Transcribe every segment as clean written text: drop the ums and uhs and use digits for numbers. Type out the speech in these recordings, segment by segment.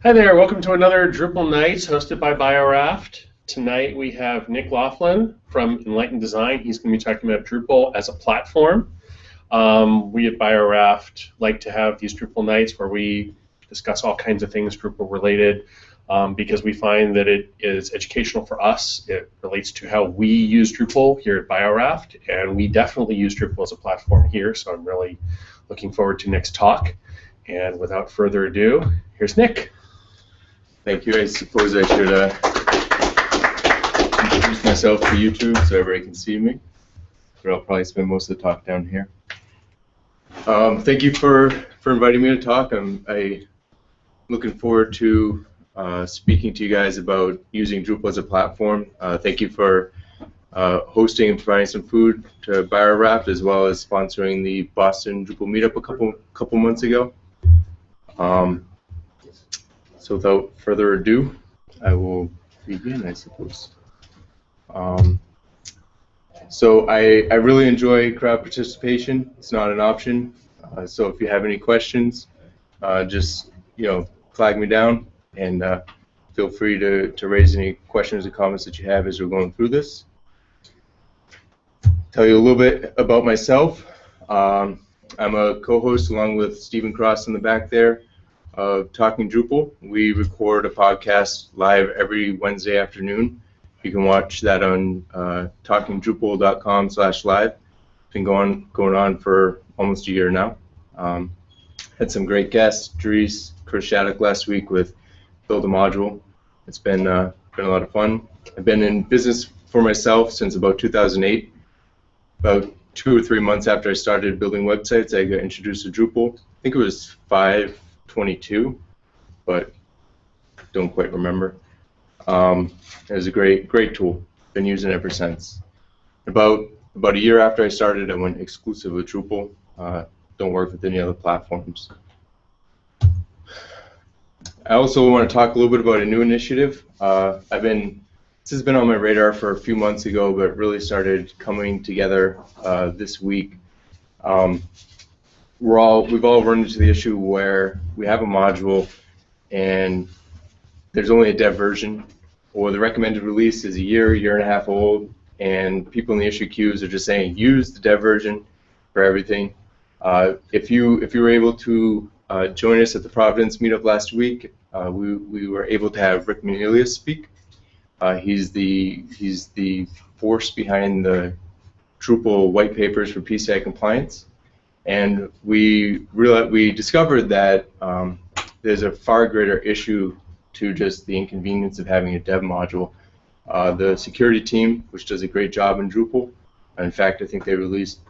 Hi there, welcome to another Drupal Nights hosted by BioRAFT. Tonight we have Nic Laflin from Enlightened Design. He's going to be talking about Drupal as a platform. We at BioRAFT like to have these Drupal Nights where we discuss all kinds of things Drupal related because we find that it is educational for us. It relates to how we use Drupal here at BioRAFT, and we definitely use Drupal as a platform here, so I'm really looking forward to Nic's talk. And without further ado, here's Nic. Thank you. I suppose I should introduce myself to YouTube so everybody can see me, but I'll probably spend most of the talk down here. Thank you for inviting me to talk. I'm looking forward to speaking to you guys about using Drupal as a platform. Thank you for hosting and providing some food to BioRAFT, as well as sponsoring the Boston Drupal meetup a couple months ago. So without further ado, I will begin, I suppose. So I really enjoy crowd participation. It's not an option. So if you have any questions, just flag me down, and feel free to raise any questions or comments that you have as we're going through this. Tell you a little bit about myself. I'm a co-host along with Stephen Cross in the back there of Talking Drupal. We record a podcast live every Wednesday afternoon. You can watch that on talkingdrupal.com/live. It's been going on for almost a year now. Had some great guests, Dries, Chris Shattuck last week with Build a Module. It's been a lot of fun. I've been in business for myself since about 2008. About 2 or 3 months after I started building websites, I got introduced to Drupal. I think it was 5/22, but don't quite remember. It was a great tool. Been using it ever since. About a year after I started, I went exclusive with Drupal. Don't work with any other platforms. I also want to talk a little bit about a new initiative. This has been on my radar for a few months ago, but really started coming together this week. We've all run into the issue where we have a module and there's only a dev version, or the recommended release is a year and a half old, and people in the issue queues are just saying use the dev version for everything. If you were able to join us at the Providence meetup last week, we were able to have Rick Menelius speak. He's the force behind the Drupal white papers for PCI compliance. And we discovered that there's a far greater issue to just the inconvenience of having a dev module. The security team, which does a great job in Drupal, in fact, I think they released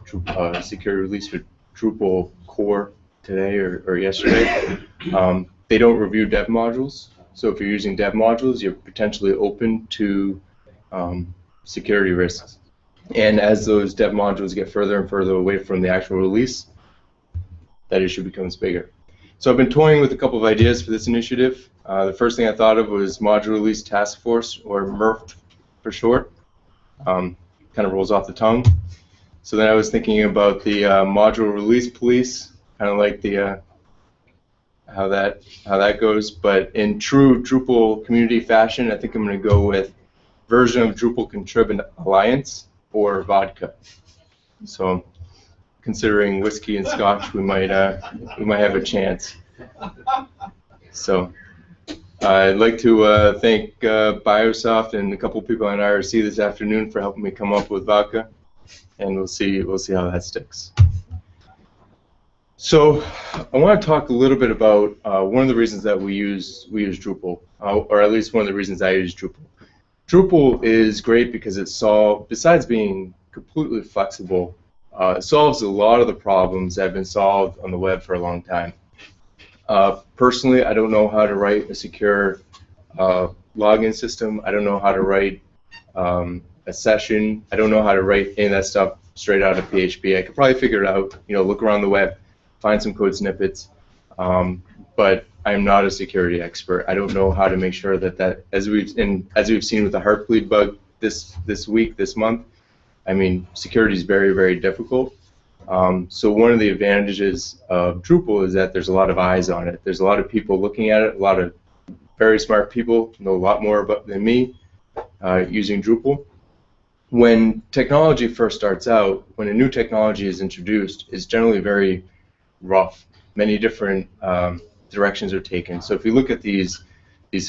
security release for Drupal core today or yesterday. They don't review dev modules, so if you're using dev modules, you're potentially open to security risks. And as those dev modules get further and further away from the actual release, that issue becomes bigger. So I've been toying with a couple of ideas for this initiative. The first thing I thought of was Module Release Task Force, or MRF for short. Kind of rolls off the tongue. So then I was thinking about the Module Release Police, kind of like the how that goes. But in true Drupal community fashion, I think I'm going to go with version of Drupal Contrib Alliance, or vodka. So, considering whiskey and scotch, we might have a chance. So, I'd like to thank Biosoft and a couple people in IRC this afternoon for helping me come up with vodka, and we'll see how that sticks. So, I want to talk a little bit about one of the reasons that we use Drupal, or at least one of the reasons I use Drupal. Drupal is great because besides being completely flexible, it solves a lot of the problems that have been solved on the web for a long time. Personally, I don't know how to write a secure login system. I don't know how to write a session. I don't know how to write any of that stuff straight out of PHP. I could probably figure it out, look around the web, find some code snippets, but I'm not a security expert. I don't know how to make sure that as we've seen with the Heartbleed bug this month, I mean, security is very, very difficult. So one of the advantages of Drupal is that there's a lot of eyes on it. There's a lot of people looking at it, a lot of very smart people, know a lot more about than me, using Drupal. When technology first starts out, when a new technology is introduced, it's generally very rough. Many different directions are taken. So if you look at these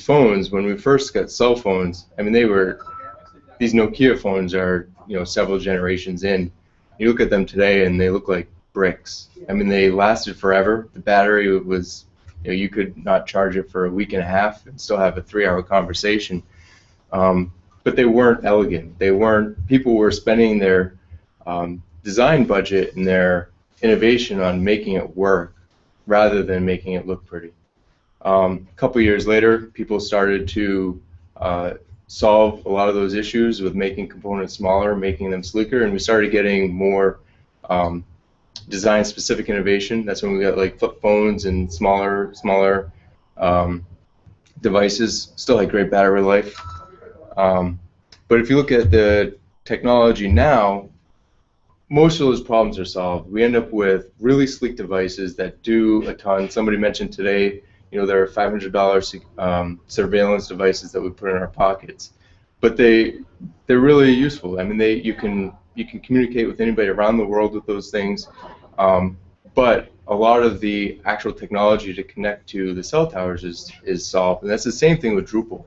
phones, when we first got cell phones, I mean, these Nokia phones are, several generations in. You look at them today and they look like bricks. I mean, they lasted forever. The battery was, you could not charge it for a week and a half and still have a 3-hour conversation. But they weren't elegant. People were spending their design budget and their innovation on making it work rather than making it look pretty. A couple years later, people started to solve a lot of those issues with making components smaller, making them sleeker, and we started getting more design-specific innovation. That's when we got like flip phones and smaller devices. Still had great battery life. But if you look at the technology now, most of those problems are solved. We end up with really sleek devices that do a ton. Somebody mentioned today, there are $500 surveillance devices that we put in our pockets, but they're really useful. I mean, you can communicate with anybody around the world with those things, but a lot of the actual technology to connect to the cell towers is solved, and that's the same thing with Drupal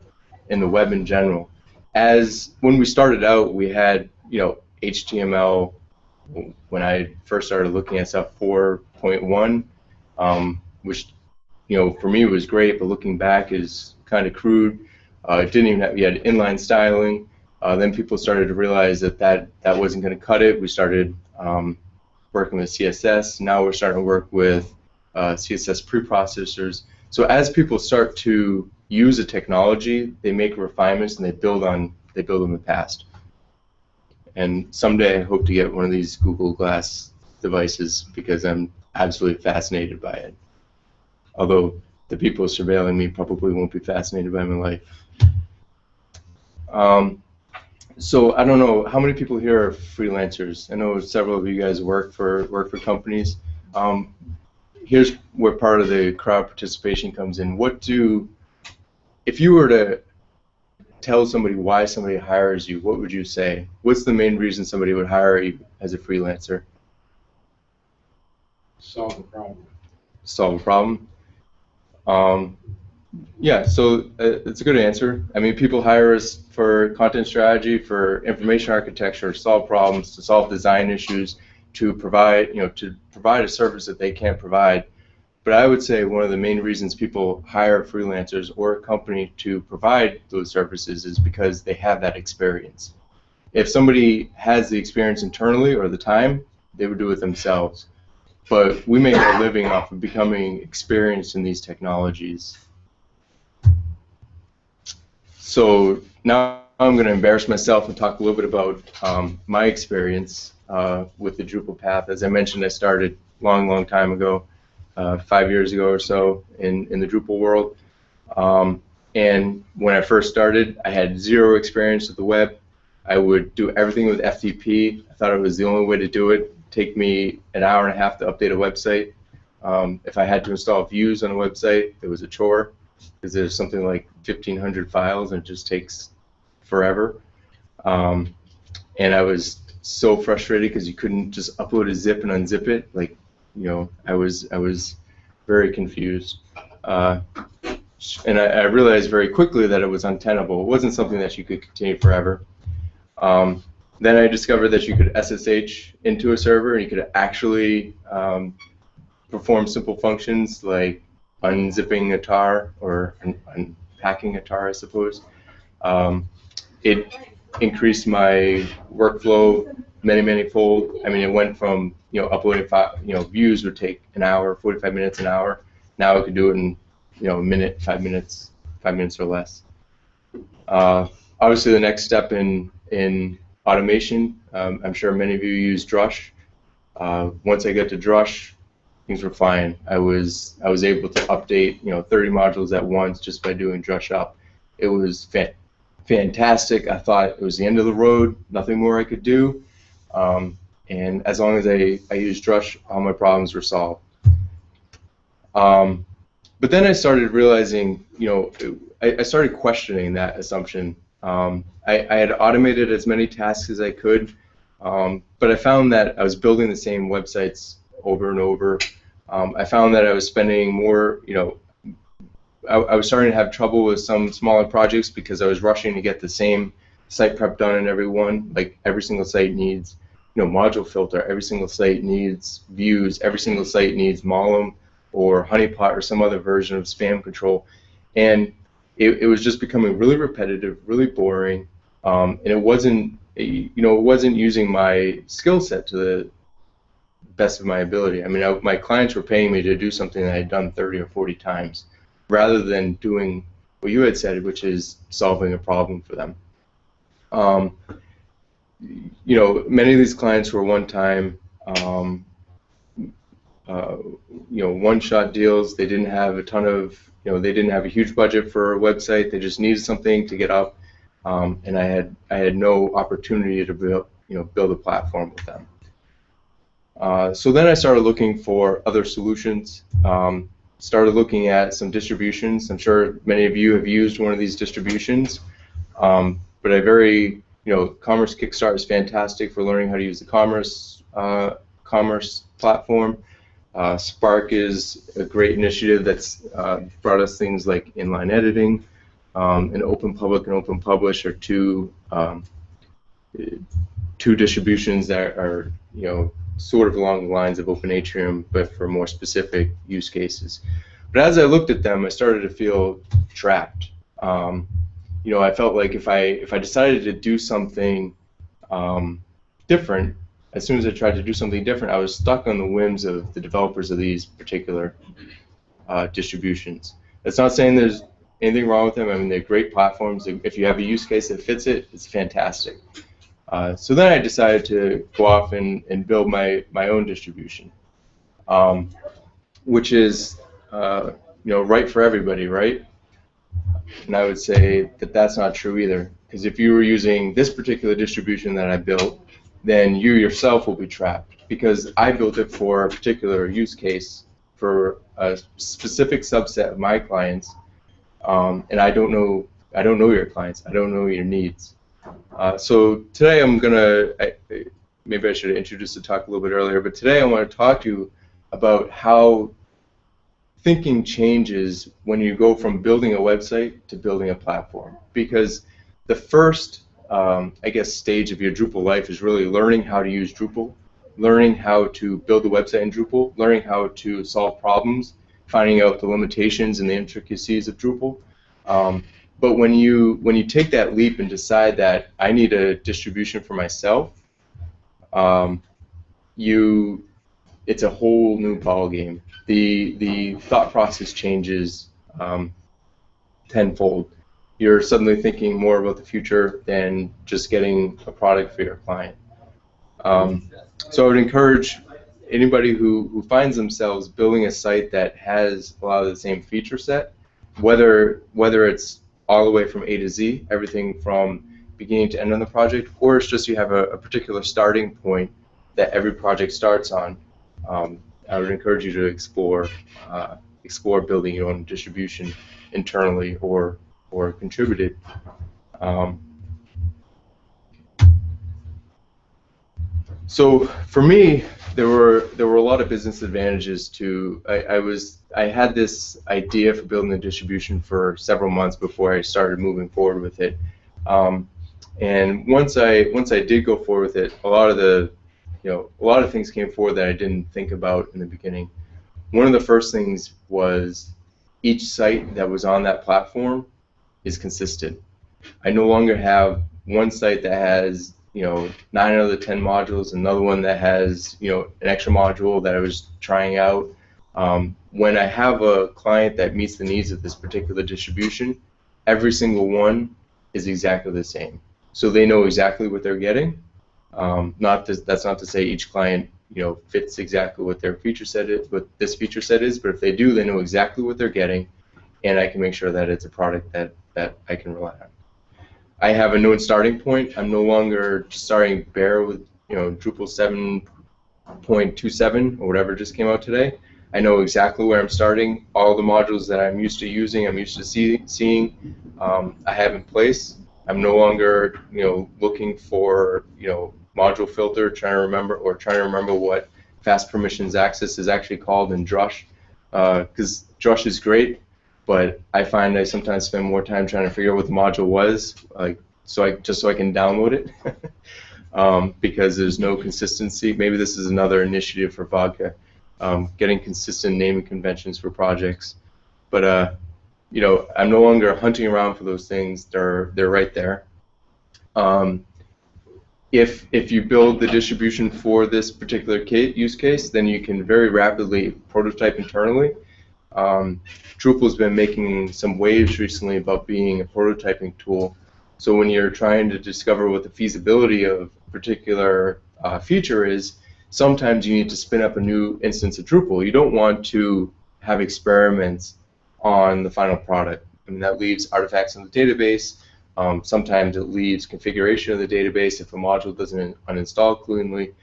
and the web in general. When we started out, we had HTML. When I first started looking at stuff, 4.1, which for me was great, but looking back is kind of crude. It didn't even have, you had inline styling. Then people started to realize that wasn't going to cut it. We started working with CSS. Now we're starting to work with CSS preprocessors. So as people start to use a technology, they make refinements and they build on the past. And someday I hope to get one of these Google Glass devices because I'm absolutely fascinated by it. Although the people surveilling me probably won't be fascinated by my life. So I don't know how many people here are freelancers. I know several of you guys work for companies. Here's where part of the crowd participation comes in. If you were to tell somebody why somebody hires you, what would you say? What's the main reason somebody would hire you as a freelancer? Solve a problem. Solve a problem. Yeah, so it's a good answer. I mean, people hire us for content strategy, for information architecture, to solve problems, to solve design issues, to provide a service that they can't provide. But I would say one of the main reasons people hire freelancers or a company to provide those services is because they have that experience. If somebody has the experience internally or the time, they would do it themselves. But we make a living off of becoming experienced in these technologies. So now I'm going to embarrass myself and talk a little bit about my experience with the Drupal path. As I mentioned, I started long time ago. 5 years ago or so in the Drupal world. And when I first started, I had zero experience with the web. I would do everything with FTP. I thought it was the only way to do it. It'd take me an hour and a half to update a website. If I had to install views on a website, it was a chore because there's something like 1,500 files and it just takes forever. And I was so frustrated because you couldn't just upload a zip and unzip it. Like, I was very confused, and I realized very quickly that it was untenable. It wasn't something that you could continue forever. Then I discovered that you could SSH into a server and you could actually perform simple functions like unzipping a tar or unpacking a tar, I suppose. It increased my workflow many-fold. I mean, it went from uploading views would take an hour, 45 minutes, an hour. Now I could do it in a minute, 5 minutes or less. Obviously, the next step in automation. I'm sure many of you use Drush. Once I got to Drush, things were fine. I was able to update 30 modules at once just by doing Drush up. It was fantastic. I thought it was the end of the road. Nothing more I could do. And as long as I used Drush, all my problems were solved. But then I started realizing, I started questioning that assumption. I had automated as many tasks as I could, but I found that I was building the same websites over and over. I found that I was spending more, I was starting to have trouble with some smaller projects because I was rushing to get the same site prep done in every one. Like every single site needs, module filter. Every single site needs views. Every single site needs Mollum or Honeypot or some other version of spam control. And it was just becoming really repetitive, really boring, and it wasn't, it wasn't using my skill set to the best of my ability. I mean, my clients were paying me to do something that I had done 30 or 40 times, rather than doing what you had said, which is solving a problem for them. Many of these clients were one-time, one-shot deals. They didn't have a ton of, they didn't have a huge budget for a website. They just needed something to get up, and I had no opportunity to build a platform with them. So then I started looking for other solutions. Started looking at some distributions. I'm sure many of you have used one of these distributions, but Commerce Kickstart is fantastic for learning how to use the commerce platform. Spark is a great initiative that's brought us things like inline editing, and OpenPublic and OpenPublish are two distributions that are sort of along the lines of OpenAtrium, but for more specific use cases. But as I looked at them, I started to feel trapped. I felt like if I decided to do something different, as soon as I tried to do something different, I was stuck on the whims of the developers of these particular distributions. That's not saying there's anything wrong with them. I mean, they're great platforms. If you have a use case that fits it, it's fantastic. So then I decided to go off and build my own distribution, which is right for everybody, right? And I would say that that's not true either, because if you were using this particular distribution that I built, then you yourself will be trapped, because I built it for a particular use case for a specific subset of my clients, and I don't know your clients. I don't know your needs. So today maybe I should have introduced the talk a little bit earlier, but today I want to talk to you about how thinking changes when you go from building a website to building a platform. Because the first, stage of your Drupal life is really learning how to use Drupal, learning how to build a website in Drupal, learning how to solve problems, finding out the limitations and the intricacies of Drupal. But when you take that leap and decide that I need a distribution for myself, it's a whole new ballgame. The thought process changes tenfold. You're suddenly thinking more about the future than just getting a product for your client. So I would encourage anybody who finds themselves building a site that has a lot of the same feature set, whether it's all the way from A to Z, everything from beginning to end on the project, or it's just you have a particular starting point that every project starts on. I would encourage you to explore building your own distribution internally or contribute it. So for me, there were a lot of business advantages to. I had this idea for building a distribution for several months before I started moving forward with it. And once I did go forward with it, a lot of things came forward that I didn't think about in the beginning. One of the first things was each site that was on that platform is consistent. I no longer have one site that has 9 out of the 10 modules, another one that has an extra module that I was trying out. When I have a client that meets the needs of this particular distribution, every single one is exactly the same. So they know exactly what they're getting. That's not to say each client fits exactly what their feature set is, what this feature set is, but if they do, they know exactly what they're getting, and I can make sure that it's a product that I can rely on. I have a known starting point. I'm no longer starting bare with Drupal 7.27 or whatever just came out today. I know exactly where I'm starting. All the modules that I'm used to using, I'm used to seeing, I have in place. I'm no longer, looking for, module filter, trying to remember what fast permissions access is actually called in Drush, because Drush is great, but I find I sometimes spend more time trying to figure out what the module was, so I can download it, because there's no consistency. Maybe this is another initiative for Vodka, getting consistent naming conventions for projects. But I'm no longer hunting around for those things. They're right there. If you build the distribution for this particular use case, then you can very rapidly prototype internally. Drupal's been making some waves recently about being a prototyping tool. So when you're trying to discover what the feasibility of a particular feature is, sometimes you need to spin up a new instance of Drupal. You don't want to have experiments on the final product. I mean, that leaves artifacts in the database. Sometimes it leaves configuration of the database if a module doesn't uninstall cleanly.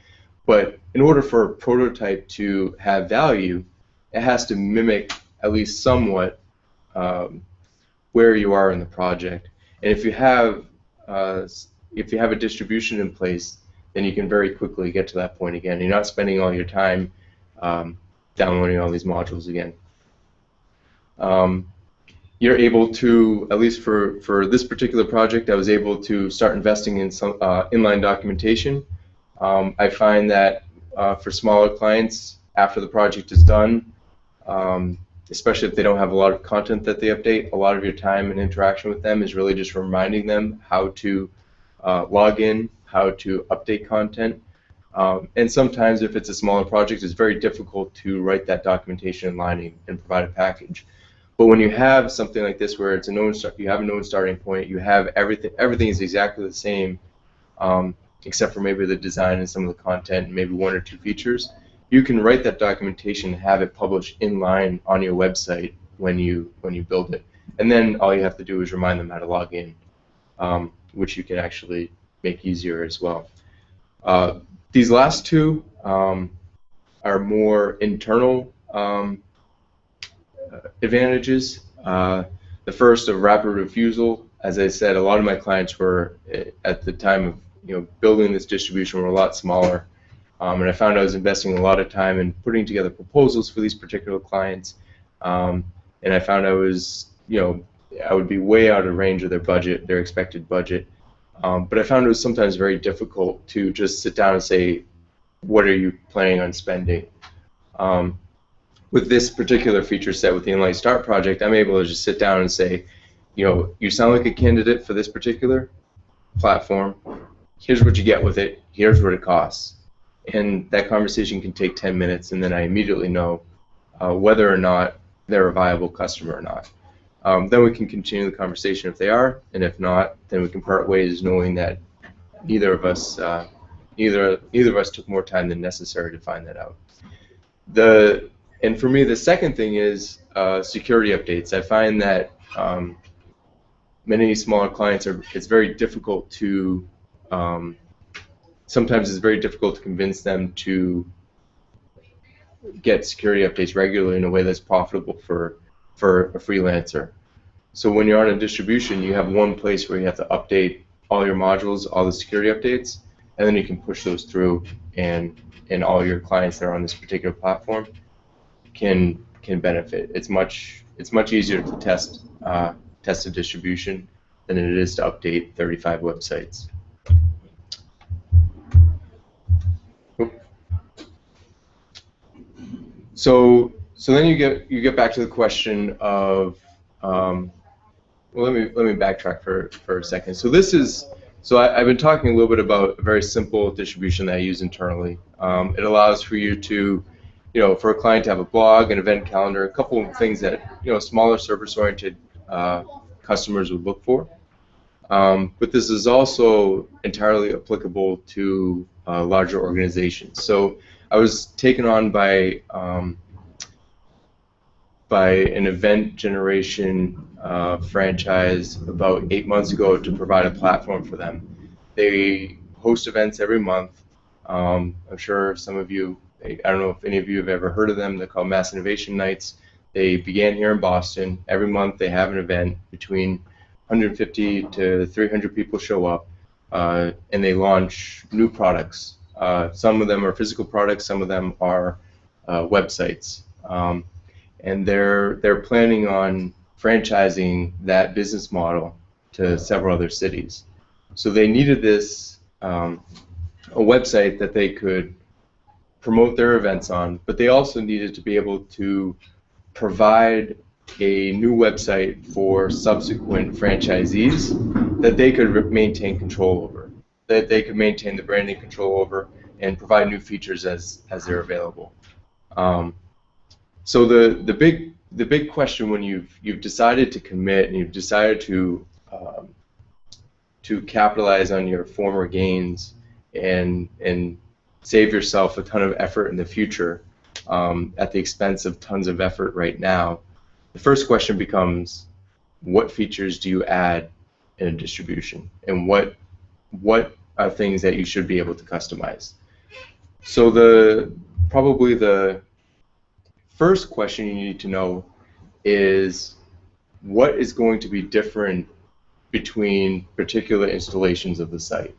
But in order for a prototype to have value, it has to mimic at least somewhat where you are in the project. And if you have a distribution in place, then you can very quickly get to that point again. You're not spending all your time downloading all these modules again. You're able to, at least for this particular project, I was able to start investing in some inline documentation. I find that for smaller clients, after the project is done, especially if they don't have a lot of content that they update, a lot of your time and interaction with them is really just reminding them how to log in, how to update content. And sometimes if it's a smaller project, it's very difficult to write that documentation in line and provide a package. But when you have something like this where it's you have a known starting point, you have everything is exactly the same, except for maybe the design and some of the content and maybe one or two features, you can write that documentation and have it published in line on your website when you build it. And then all you have to do is remind them how to log in, which you can actually make easier as well. These last two are more internal advantages. The first, of rapid refusal. As I said, a lot of my clients were, at the time of building this distribution, were a lot smaller, and I found I was investing a lot of time in putting together proposals for these particular clients, and I found I would be way out of range of their budget, their expected budget. But I found it was sometimes very difficult to just sit down and say, what are you planning on spending? With this particular feature set with the Inline Start project, I'm able to just sit down and say, you sound like a candidate for this particular platform. Here's what you get with it. Here's what it costs. And that conversation can take 10 minutes, and then I immediately know whether or not they're a viable customer or not. Then we can continue the conversation if they are, and if not, then we can part ways knowing that neither of us took more time than necessary to find that out. And for me, the second thing is security updates. I find that many smaller clients it's very difficult to sometimes it's very difficult to convince them to get security updates regularly in a way that's profitable for a freelancer. So when you're on a distribution, you have one place where you have to update all your modules, all the security updates, and then you can push those through, and all your clients that are on this particular platform can benefit. It's much easier to test a distribution than it is to update 35 websites. So then you get back to the question of well, let me backtrack for a second. So I've been talking a little bit about a very simple distribution that I use internally. It allows for you to, for a client to have a blog, an event calendar, a couple of things that smaller service-oriented customers would look for. But this is also entirely applicable to larger organizations. So I was taken on by an event generation franchise about 8 months ago to provide a platform for them. They host events every month. I'm sure some of you I don't know if any of you have ever heard of them. They're called Mass Innovation Nights. They began here in Boston. Every month they have an event. Between 150 to 300 people show up, and they launch new products. Some of them are physical products. Some of them are websites. And they're planning on franchising that business model to several other cities. So they needed this a website that they could promote their events on, but they also needed to be able to provide a new website for subsequent franchisees that they could maintain control over, that they could maintain the branding control over, and provide new features as they're available. So the big question when you've decided to commit and you've decided to capitalize on your former gains and save yourself a ton of effort in the future at the expense of tons of effort right now, the first question becomes, what features do you add in a distribution, and what are things that you should be able to customize? So probably the first question you need to know is, what is going to be different between particular installations of the site?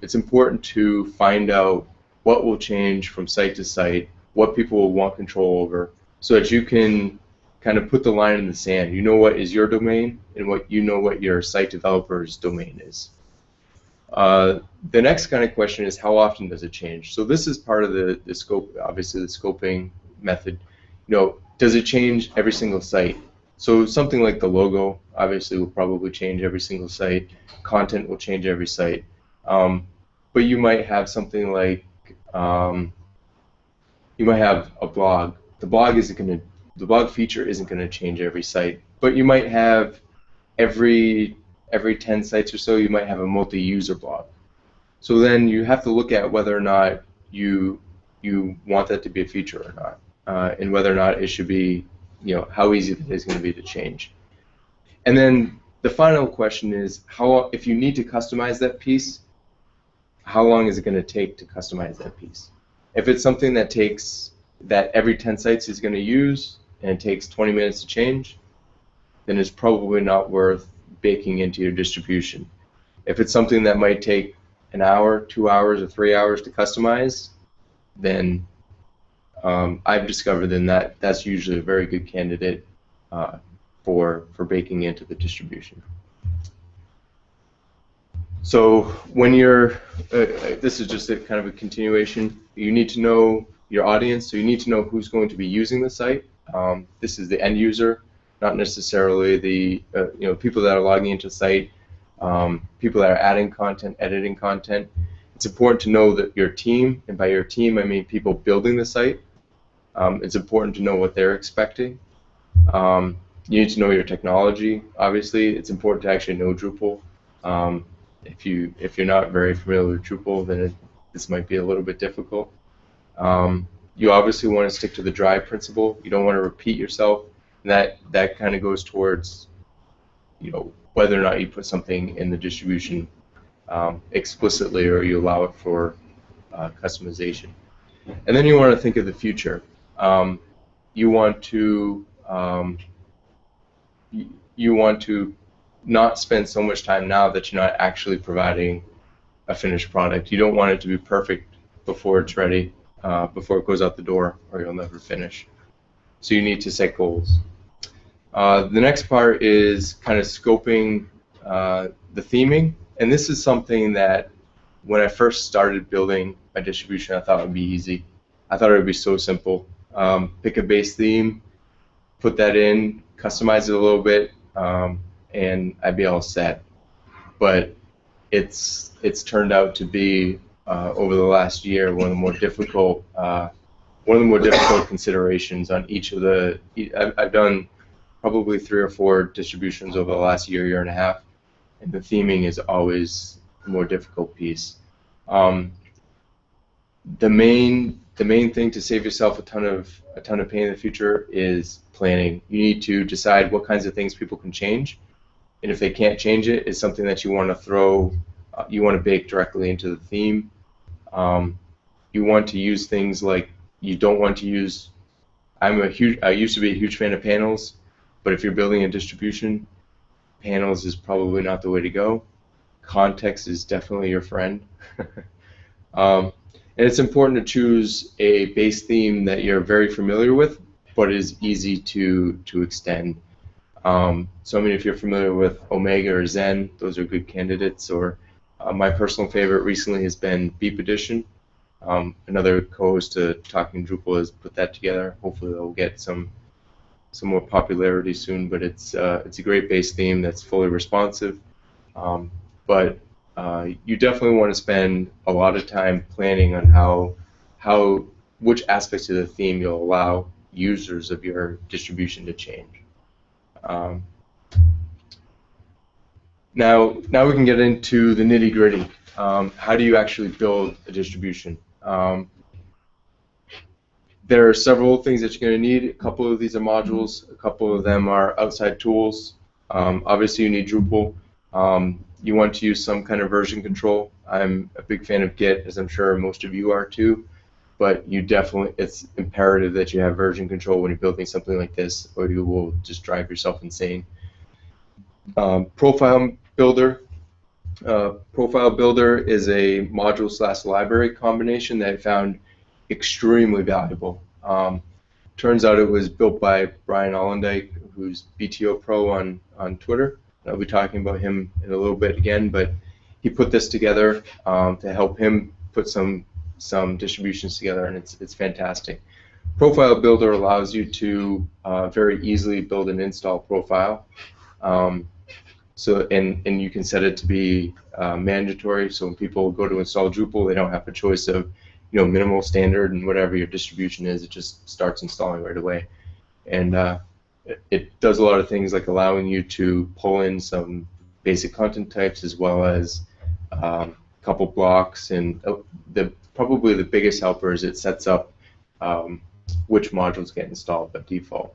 It's important to find out what will change from site to site, what people will want control over, so that you can kind of put the line in the sand. You know what is your domain, and what your site developer's domain is. The next kind of question is, how often does it change? So this is part of the scope, obviously the scoping method. Does it change every single site? So something like the logo obviously will probably change every single site. Content will change every site. But you might have something like you might have a blog. The blog feature isn't going to change every site, but you might have every 10 sites or so, you might have a multi-user blog. So then you have to look at whether or not you want that to be a feature or not, and whether or not it should be, how easy it is going to be to change. And then the final question is, if you need to customize that piece, how long is it going to take to customize that piece? If it's something that every 10 sites is going to use and it takes 20 minutes to change, then it's probably not worth baking into your distribution. If it's something that might take an hour, 2 hours, or 3 hours to customize, then I've discovered then that's usually a very good candidate for baking into the distribution. So when this is just a kind of a continuation, you need to know your audience, so you need to know who's going to be using the site. This is the end user, not necessarily the people that are logging into the site, people that are adding content, editing content. It's important to know that your team, and by your team I mean people building the site, it's important to know what they're expecting. You need to know your technology. Obviously, it's important to actually know Drupal. If you're not very familiar with Drupal, then this might be a little bit difficult. You obviously want to stick to the drive principle. You don't want to repeat yourself. And that kind of goes towards whether or not you put something in the distribution explicitly, or you allow it for customization. And then you want to think of the future. You want to not spend so much time now that you're not actually providing a finished product. You don't want it to be perfect before it's ready, before it goes out the door, or you'll never finish. So you need to set goals. The next part is kind of scoping the theming, and this is something that when I first started building my distribution, I thought it would be easy. I thought it would be so simple. Pick a base theme, put that in, customize it a little bit, and I'd be all set. But it's turned out to be over the last year one of the more difficult considerations on each of the. I've done probably 3 or 4 distributions over the last year and a half, and the theming is always the more difficult piece. The main thing to save yourself a ton of pain in the future is planning. You need to decide what kinds of things people can change, and if they can't change it, it's something that you want to bake directly into the theme. You you want to use things like, you don't want to use, I used to be a huge fan of panels, but if you're building a distribution, panels is probably not the way to go. Context is definitely your friend. And it's important to choose a base theme that you're very familiar with, but is easy to extend. So I mean, if you're familiar with Omega or Zen, those are good candidates. Or my personal favorite recently has been Beep Edition. Another co-host to Talking Drupal has put that together. Hopefully they'll get some more popularity soon, but it's a great base theme that's fully responsive. But you definitely want to spend a lot of time planning on which aspects of the theme you'll allow users of your distribution to change. Now we can get into the nitty-gritty. How do you actually build a distribution? There are several things that you're going to need. A couple of these are modules. A couple of them are outside tools. Obviously, you need Drupal. You want to use some kind of version control. I'm a big fan of Git, as I'm sure most of you are too. But it's imperative that you have version control when you're building something like this, or you will just drive yourself insane. Profile Builder. Profile Builder is a module/library combination that I found extremely valuable. Turns out it was built by Bryan Ollendyke, who's BTO Pro on Twitter. I'll be talking about him in a little bit again, but he put this together to help him put some distributions together, and it's fantastic. Profile Builder allows you to very easily build and install profile. And you can set it to be mandatory, so when people go to install Drupal, they don't have a choice of minimal, standard, and whatever your distribution is. It just starts installing right away. And it does a lot of things like allowing you to pull in some basic content types as well as a couple blocks. And probably the biggest helper is it sets up which modules get installed by default.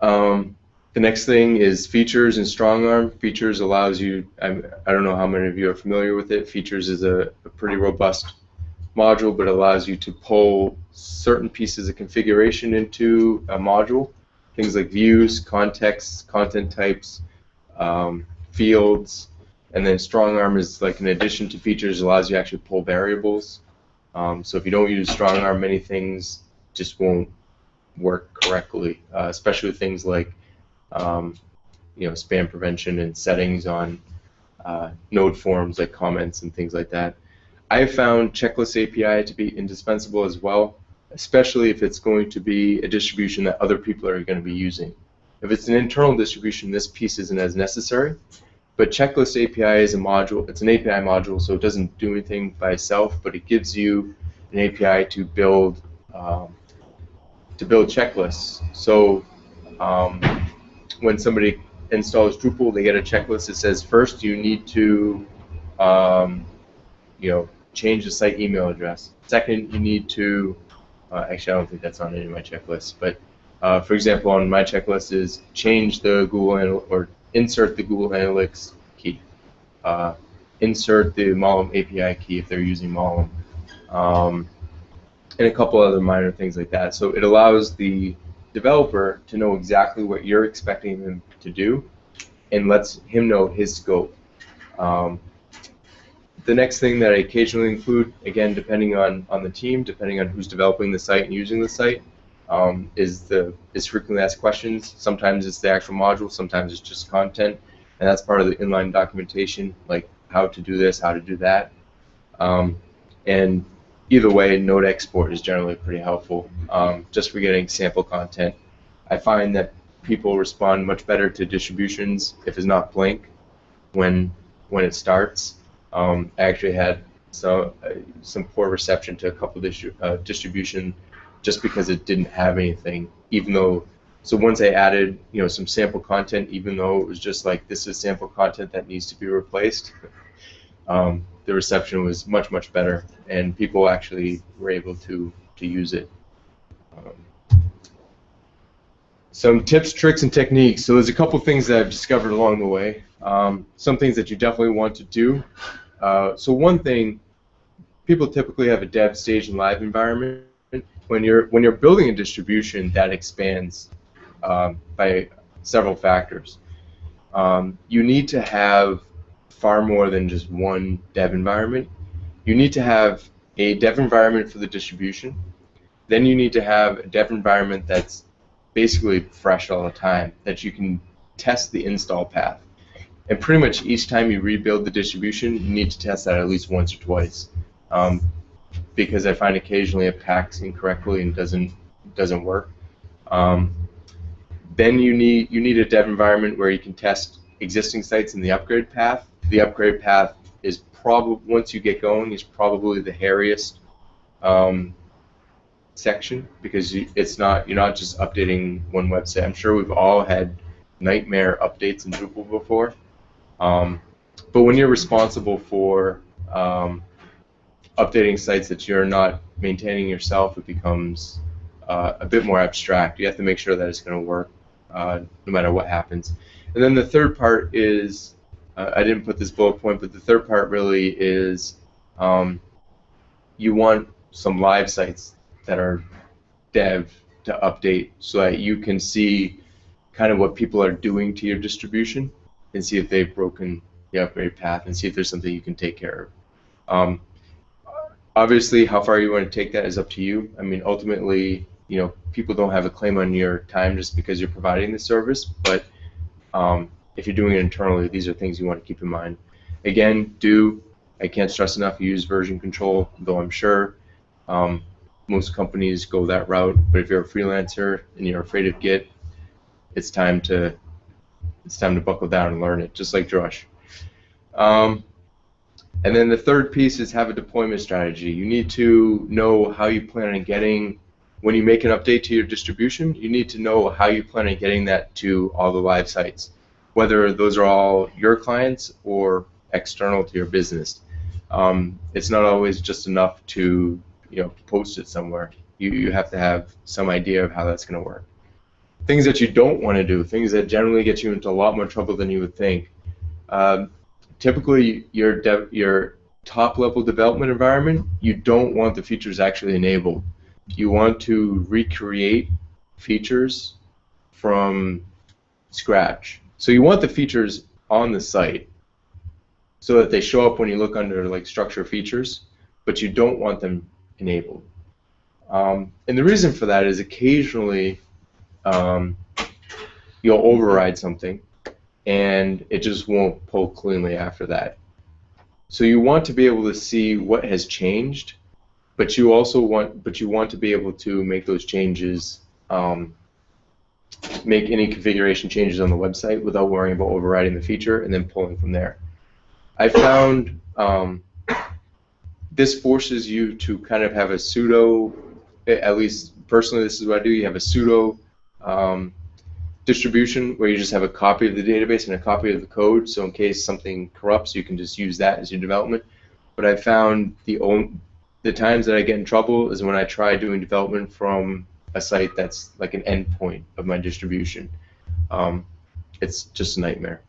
The next thing is features and StrongArm. Features allows you, I don't know how many of you are familiar with it. Features is a pretty robust module, but allows you to pull certain pieces of configuration into a module. Things like views, contexts, content types, fields, and then StrongArm is like an addition to features, allows you to actually pull variables. So if you don't use StrongArm, many things just won't work correctly, especially things like spam prevention and settings on node forms like comments and things like that. I have found Checklist API to be indispensable as well, especially if it's going to be a distribution that other people are going to be using. If it's an internal distribution, this piece isn't as necessary, but Checklist API is a module. It's an API module, so it doesn't do anything by itself, but it gives you an API to build checklists. So when somebody installs Drupal, they get a checklist that says, first you need to change the site email address. Second, you need to actually, I don't think that's on any of my checklists, but for example, on my checklist is change the or insert the Google Analytics key, insert the Mollum API key if they're using Mollum, and a couple other minor things like that. So it allows the developer to know exactly what you're expecting them to do, and lets him know his scope. The next thing that I occasionally include, again, depending on the team, depending on who's developing the site and using the site, is frequently asked questions. Sometimes it's the actual module, sometimes it's just content, and that's part of the inline documentation, like how to do this, how to do that. And either way, node export is generally pretty helpful, just for getting sample content. I find that people respond much better to distributions if it's not blank when it starts. I actually had some poor reception to a couple distribution just because it didn't have anything, even though, so once I added some sample content, even though it was just like, this is sample content that needs to be replaced, the reception was much, much better, and people actually were able to use it. Some tips, tricks, and techniques. So there's a couple things that I've discovered along the way. Some things that you definitely want to do. So one thing, people typically have a dev, stage, and live environment. When you're building a distribution, that expands by several factors. You need to have far more than just one dev environment. You need to have a dev environment for the distribution. Then you need to have a dev environment that's basically fresh all the time, that you can test the install path. And pretty much each time you rebuild the distribution, you need to test that at least once or twice. Because I find occasionally it packs incorrectly and doesn't work. Then you need a dev environment where you can test existing sites in the upgrade path. The upgrade path is probably, once you get going, is probably the hairiest section, because you're not just updating one website. I'm sure we've all had nightmare updates in Drupal before. But when you're responsible for updating sites that you're not maintaining yourself, it becomes a bit more abstract. You have to make sure that it's going to work no matter what happens. And then the third part is, I didn't put this bullet point, but the third part really is you want some live sites that are dev to update so that you can see kind of what people are doing to your distribution and see if they've broken the upgrade path and see if there's something you can take care of. Obviously, how far you want to take that is up to you. I mean, ultimately, people don't have a claim on your time just because you're providing the service, but if you're doing it internally, these are things you want to keep in mind. Again, I can't stress enough, use version control, though I'm sure most companies go that route, but if you're a freelancer and you're afraid of Git, it's time to buckle down and learn it, just like Drush. And then the third piece is have a deployment strategy. You need to know how you plan on getting, when you make an update to your distribution, you need to know how you plan on getting that to all the live sites, whether those are all your clients or external to your business. It's not always just enough to post it somewhere. You have to have some idea of how that's going to work. Things that you don't want to do, things that generally get you into a lot more trouble than you would think. Typically, your top-level development environment, you don't want the features actually enabled. You want to recreate features from scratch. So you want the features on the site so that they show up when you look under like structure features, but you don't want them enabled. And the reason for that is occasionally you'll override something and it just won't pull cleanly after that. So you want to be able to see what has changed, but you want to be able to make those changes, make any configuration changes on the website without worrying about overriding the feature and then pulling from there. I found this forces you to kind of have a pseudo, at least personally this is what I do, you have a pseudo distribution where you just have a copy of the database and a copy of the code, so in case something corrupts you can just use that as your development. But I found the times that I get in trouble is when I try doing development from a site that's like an endpoint of my distribution. It's just a nightmare.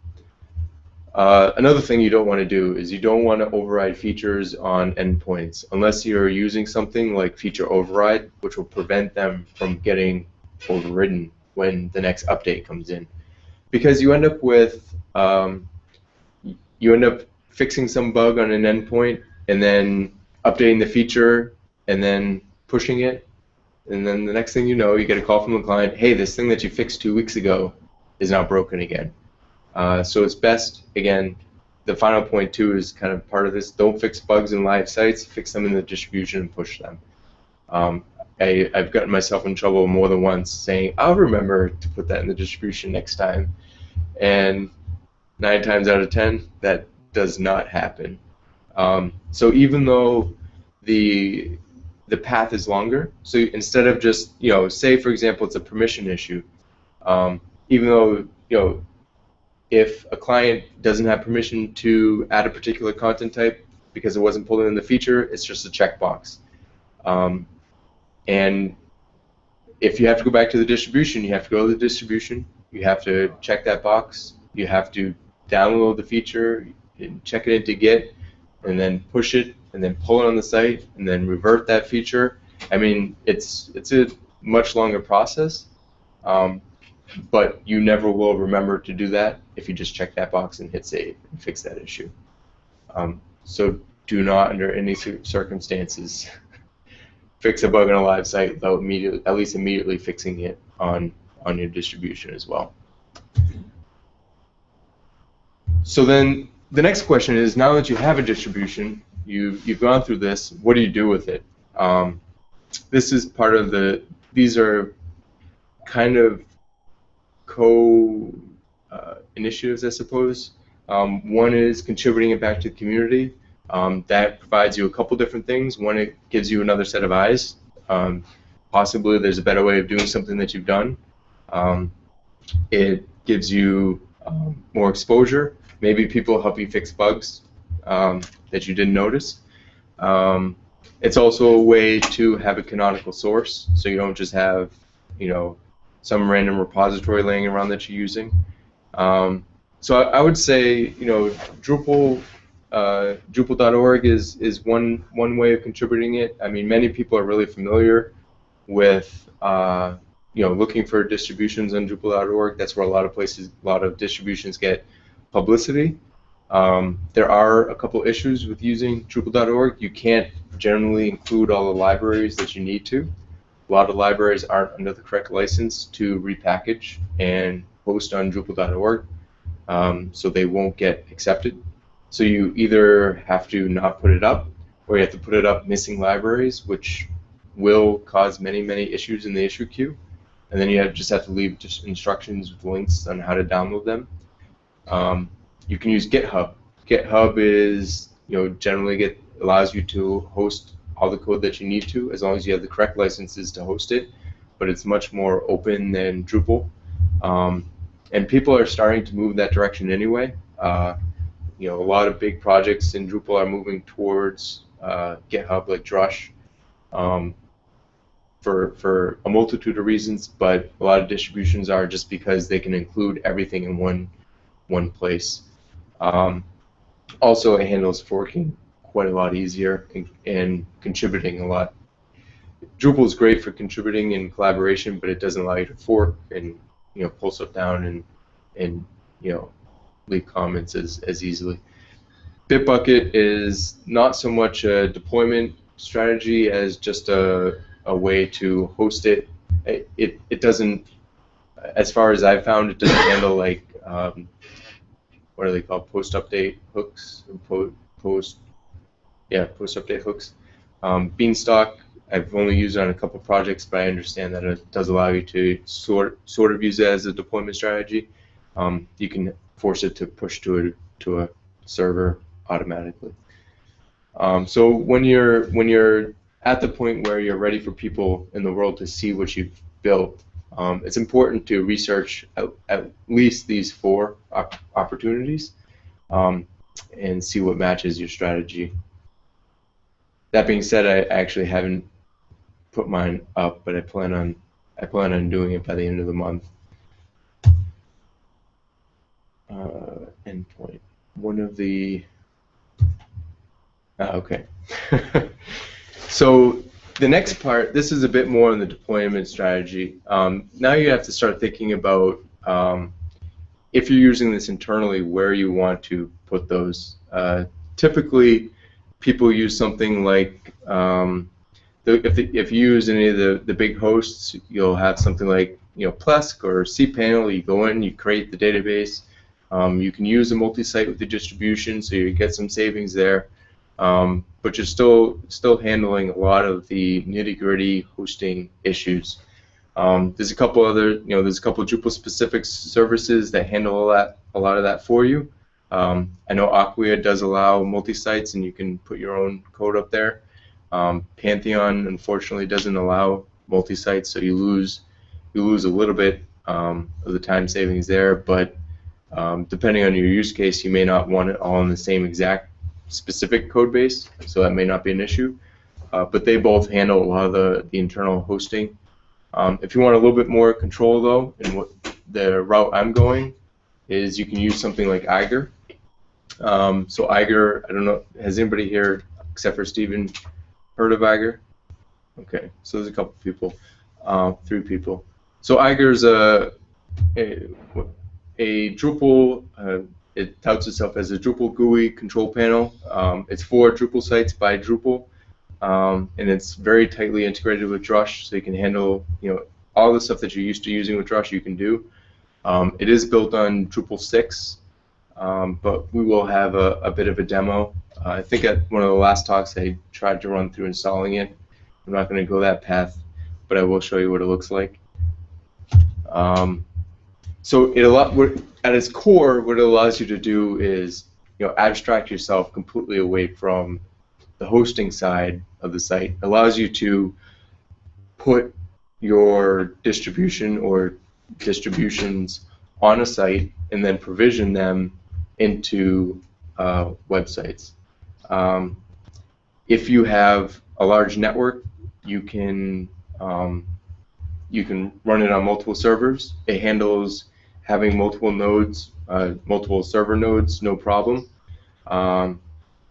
Another thing you don't want to do is you don't want to override features on endpoints unless you're using something like feature override, which will prevent them from getting overridden when the next update comes in. Because you end up with, fixing some bug on an endpoint and then updating the feature and then pushing it, and then the next thing you know, you get a call from the client, hey, this thing that you fixed 2 weeks ago is now broken again. So it's best, again, the final point too is kind of part of this, don't fix bugs in live sites, fix them in the distribution and push them. I've gotten myself in trouble more than once saying, I'll remember to put that in the distribution next time. And 9 times out of 10, that does not happen. So even though the path is longer, so instead of just, say for example it's a permission issue, even though, if a client doesn't have permission to add a particular content type because it wasn't pulled in the feature, it's just a checkbox. And if you have to go back to the distribution, you have to go to the distribution, you have to check that box, you have to download the feature, and check it into Git, and then push it and then pull it on the site and then revert that feature. I mean, it's a much longer process, but you never will remember to do that if you just check that box and hit save and fix that issue. So do not, under any circumstances, fix a bug on a live site without at least immediately fixing it on your distribution as well. So then the next question is, now that you have a distribution, you've gone through this, what do you do with it? This is part of these are kind of initiatives, I suppose. One is contributing it back to the community. That provides you a couple different things. One, it gives you another set of eyes. Possibly there's a better way of doing something that you've done. It gives you more exposure. Maybe people help you fix bugs that you didn't notice. It's also a way to have a canonical source, so you don't just have, some random repository laying around that you're using. So I would say, Drupal, Drupal.org is one way of contributing it. I mean, many people are really familiar with looking for distributions on Drupal.org. That's where a lot of distributions get publicity. There are a couple issues with using Drupal.org. You can't generally include all the libraries that you need to. A lot of libraries aren't under the correct license to repackage and host on Drupal.org, so they won't get accepted. So you either have to not put it up, or you have to put it up missing libraries, which will cause many, many issues in the issue queue. And then you just have to leave just instructions with links on how to download them. You can use GitHub. GitHub is, generally allows you to host all the code that you need to, as long as you have the correct licenses to host it. But it's much more open than Drupal, and people are starting to move that direction anyway. A lot of big projects in Drupal are moving towards GitHub, like Drush, for a multitude of reasons. But a lot of distributions are just because they can include everything in one place. Also, it handles forking quite a lot easier and contributing a lot. Drupal is great for contributing and collaboration, but it doesn't allow you to fork and pull stuff down and leave comments as easily. Bitbucket is not so much a deployment strategy as just a way to host it. It doesn't, as far as I've found, it doesn't handle like what are they called, post update hooks, or post update hooks. Beanstalk, I've only used it on a couple projects, but I understand that it does allow you to sort of use it as a deployment strategy. You can force it to push to a server automatically. So when you're at the point where you're ready for people in the world to see what you've built, it's important to research at least these 4 opportunities and see what matches your strategy. That being said, I actually haven't put mine up, but I plan on doing it by the end of the month. Endpoint. One of the okay. So the next part, this is a bit more on the deployment strategy. Now you have to start thinking about if you're using this internally, where you want to put those. Typically, people use something like if you use any of the big hosts, you'll have something like Plesk or cPanel. You go in, you create the database. You can use a multi-site with the distribution, so you get some savings there. But you're still handling a lot of the nitty-gritty hosting issues. There's a couple other, there's a couple Drupal-specific services that handle a lot of that for you. I know Acquia does allow multi-sites, and you can put your own code up there. Pantheon, unfortunately, doesn't allow multi-sites, so you lose a little bit of the time savings there. But depending on your use case, you may not want it all in the same exact specific code base, so that may not be an issue. But they both handle a lot of the internal hosting. If you want a little bit more control, though, and what the route I'm going is, you can use something like aegir. So aegir, I don't know, has anybody here except for Steven. Heard of aegir? Okay, so there's a couple people, 3 people. So aegir is a Drupal. It touts itself as a Drupal GUI control panel. It's for Drupal sites by Drupal, and it's very tightly integrated with Drush, so you can handle all the stuff that you're used to using with Drush. You can do. It is built on Drupal 6, but we will have a bit of a demo. I think at one of the last talks I tried to run through installing it. I'm not going to go that path, but I will show you what it looks like. So at its core, what it allows you to do is abstract yourself completely away from the hosting side of the site. It allows you to put your distribution or distributions on a site and then provision them into websites. If you have a large network, you can run it on multiple servers. It handles having multiple nodes, multiple server nodes, no problem.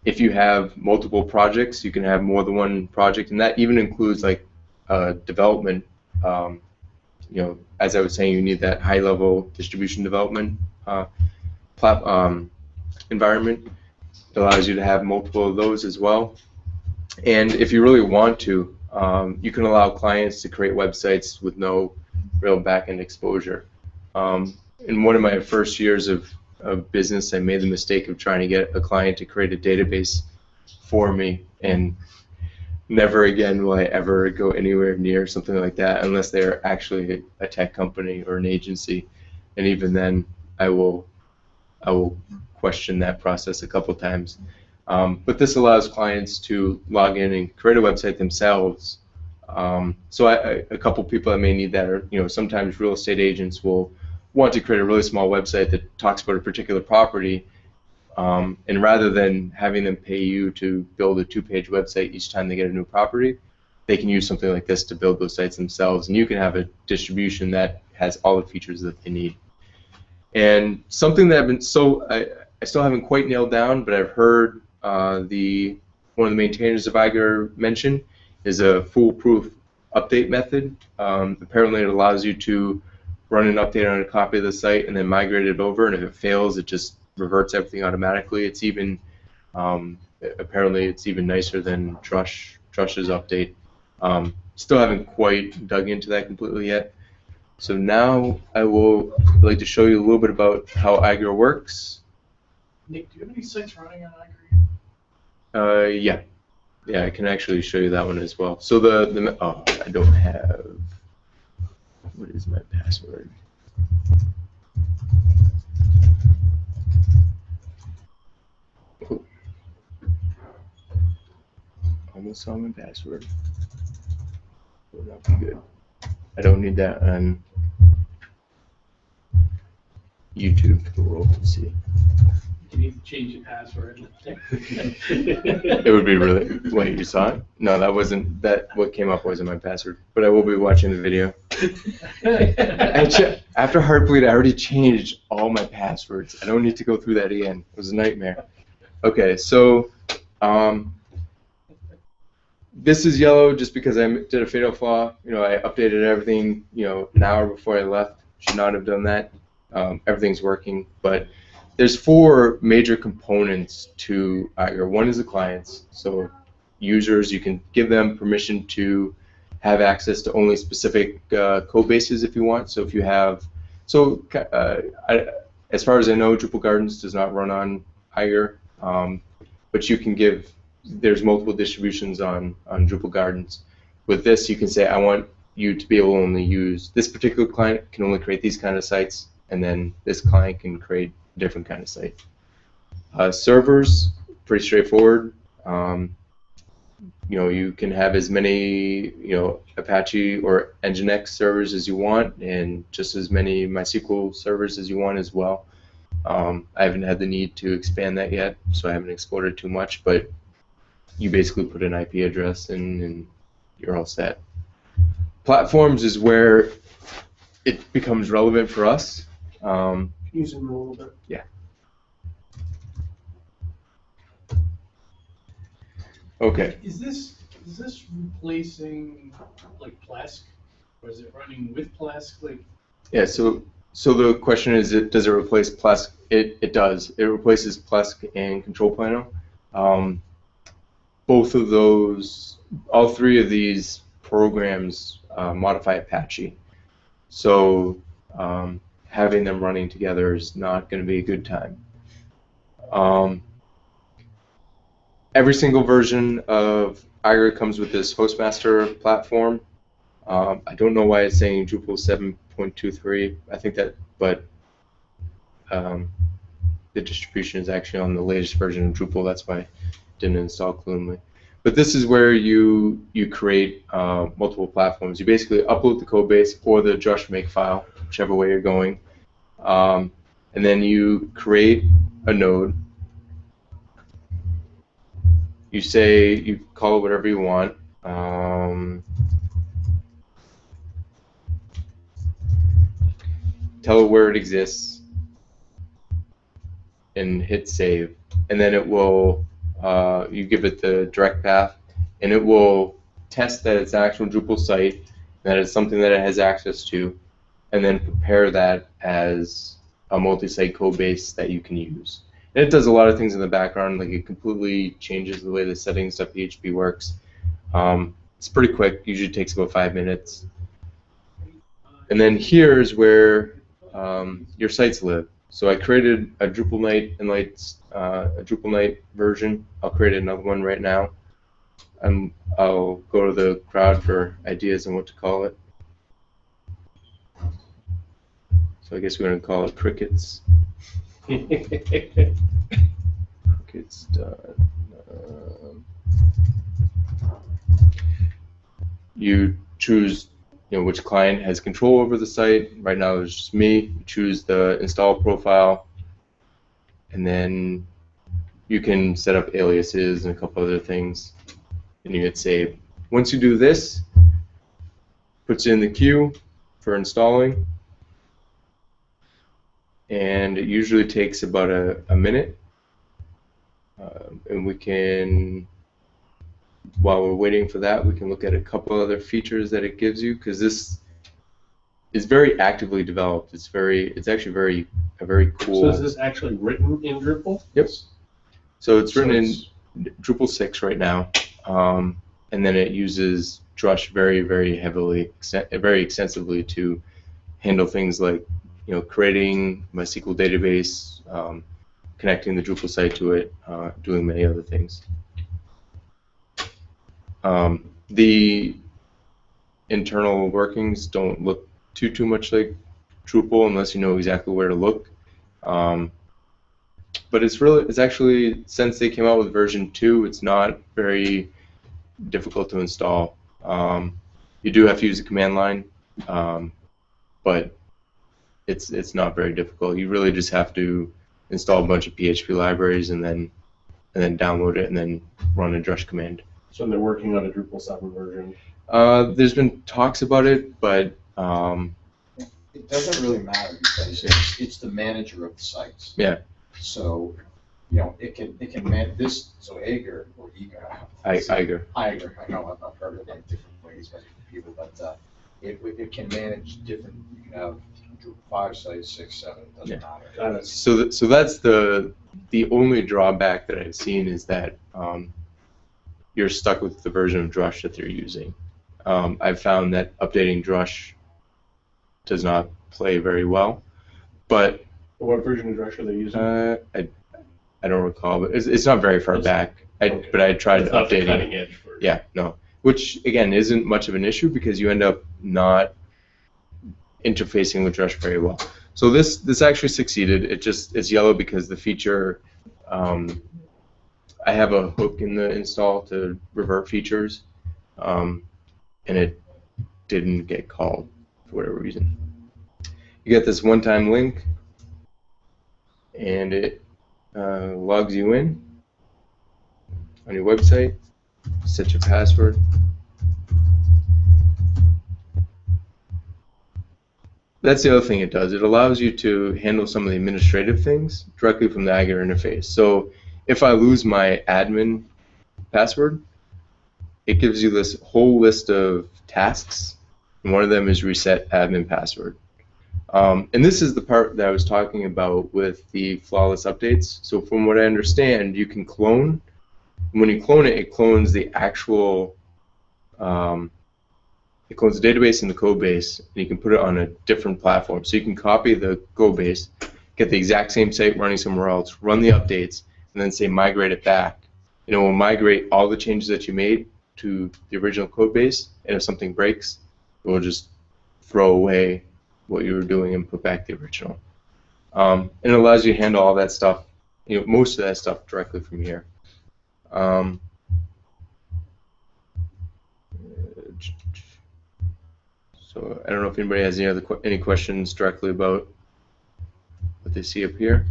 If you have multiple projects, you can have more than one project, and that even includes like development. As I was saying, you need that high-level distribution development environment. It allows you to have multiple of those as well. And if you really want to, you can allow clients to create websites with no real back-end exposure. In one of my first years of business, I made the mistake of trying to get a client to create a database for me, and never again will I ever go anywhere near something like that unless they're actually a tech company or an agency, and even then I will question that process a couple times. But this allows clients to log in and create a website themselves. So a couple people that may need that are, sometimes real estate agents will want to create a really small website that talks about a particular property, and rather than having them pay you to build a 2-page website each time they get a new property, they can use something like this to build those sites themselves, and you can have a distribution that has all the features that they need. And something that I still haven't quite nailed down, but I've heard one of the maintainers of aegir mention is a foolproof update method. Apparently it allows you to run an update on a copy of the site and then migrate it over, and if it fails, it just reverts everything automatically. It's even apparently it's even nicer than Drush's update. Still haven't quite dug into that completely yet. So now I'd like to show you a little bit about how aegir works. Nick, do you have any sites running on aegir? Yeah, I can actually show you that one as well. So I don't have. What is my password? Oh. Almost saw my password. Would not be good. I don't need that on YouTube for the world to see. You need to change your password. It would be really. Wait, you saw it? No, that wasn't. What came up wasn't my password. But I will be watching the video. After Heartbleed, I already changed all my passwords. I don't need to go through that again. It was a nightmare. Okay, so this is yellow just because I did a fatal flaw. I updated everything. An hour before I left. Should not have done that. Everything's working, but there's 4 major components to aegir. One is the clients. So users, you can give them permission to have access to only specific code bases if you want. So if you have, as far as I know, Drupal Gardens does not run on aegir, but you can give. There's multiple distributions on Drupal Gardens. With this, you can say, I want you to be able to only use this particular client can only create these kind of sites, and then this client can create a different kind of site. Servers, pretty straightforward. You can have as many Apache or Nginx servers as you want, and just as many MySQL servers as you want as well. I haven't had the need to expand that yet, so I haven't explored it too much, but you basically put an IP address in and you're all set. Platforms is where it becomes relevant for us. Can you zoom in a little bit? Yeah. Okay. Is this replacing like Plesk, or is it running with Plesk? Like, Yeah. So the question is, does it replace Plesk? It does. It replaces Plesk and Control Plano. Both of those, all three of these programs modify Apache. So having them running together is not going to be a good time. Every single version of Aggro comes with this Hostmaster platform. I don't know why it's saying Drupal 7.23. I think that, but the distribution is actually on the latest version of Drupal. That's why it didn't install cleanly. But this is where you create multiple platforms. You basically upload the code base or the Drush makefile, whichever way you're going, and then you create a node. You say, you call it whatever you want. Tell it where it exists, and hit save. And then it will, you give it the direct path, and it will test that it's an actual Drupal site, that it's something that it has access to, and then prepare that as a multi-site code base that you can use. And it does a lot of things in the background, like it completely changes the way the settings.php works. It's pretty quick, usually takes about 5 minutes. And then here's where your sites live. So I created a Drupal Night version. I'll create another one right now. I'll go to the crowd for ideas on what to call it. So I guess we're going to call it Crickets. Crickets. You choose, which client has control over the site. Right now it's just me. You choose the install profile, and then you can set up aliases and a couple other things, and you hit save. Once you do this, puts it in the queue for installing, and it usually takes about a minute. And we can, while we're waiting for that, we can look at a couple other features that it gives you, because this is very actively developed. It's actually very cool. So is this actually written in Drupal? Yep. So it's written in Drupal 6 right now, and then it uses Drush very, very heavily, very extensively to handle things like, creating MySQL database, connecting the Drupal site to it, doing many other things. The internal workings don't look too much like Drupal unless you know exactly where to look. But it's actually, since they came out with version 2, it's not very difficult to install. You do have to use the command line, but it's not very difficult. You really just have to install a bunch of PHP libraries and then download it and then run a Drush command. So they're working on a Drupal 7 version. There's been talks about it, but it doesn't really matter because it's the manager of the sites. Yeah. So it can manage this. So aegir or aegir. Aegir. I know I've heard it in different ways by different people, but it can manage different. You can have 5 sites, 6, 7. It doesn't matter. Got it. So that's the only drawback that I've seen is that you're stuck with the version of Drush that they're using. I've found that updating Drush does not play very well, but What version of Drush are they using? I don't recall, but it's not very far back. But I tried It's not the updating. cutting edge version. Yeah, no. Which again isn't much of an issue because you end up not interfacing with Drush very well. So this actually succeeded. It's yellow because the feature. I have a hook in the install to revert features, and it didn't get called for whatever reason. You get this one-time link, and it logs you in on your website. Set your password. That's the other thing it does. It allows you to handle some of the administrative things directly from the Aggro interface. So if I lose my admin password, it gives you this whole list of tasks, and one of them is reset admin password. And this is the part that I was talking about with the flawless updates. So from what I understand, you can clone. When you clone it, it clones the actual, it clones the database and the code base, and you can put it on a different platform. So you can copy the code base, get the exact same site running somewhere else, run the updates, and then say migrate it back. And it will migrate all the changes that you made to the original code base, and if something breaks, it will just throw away what you were doing and put back the original. And it allows you to handle all that stuff, most of that stuff directly from here. So I don't know if anybody has any questions directly about what they see up here.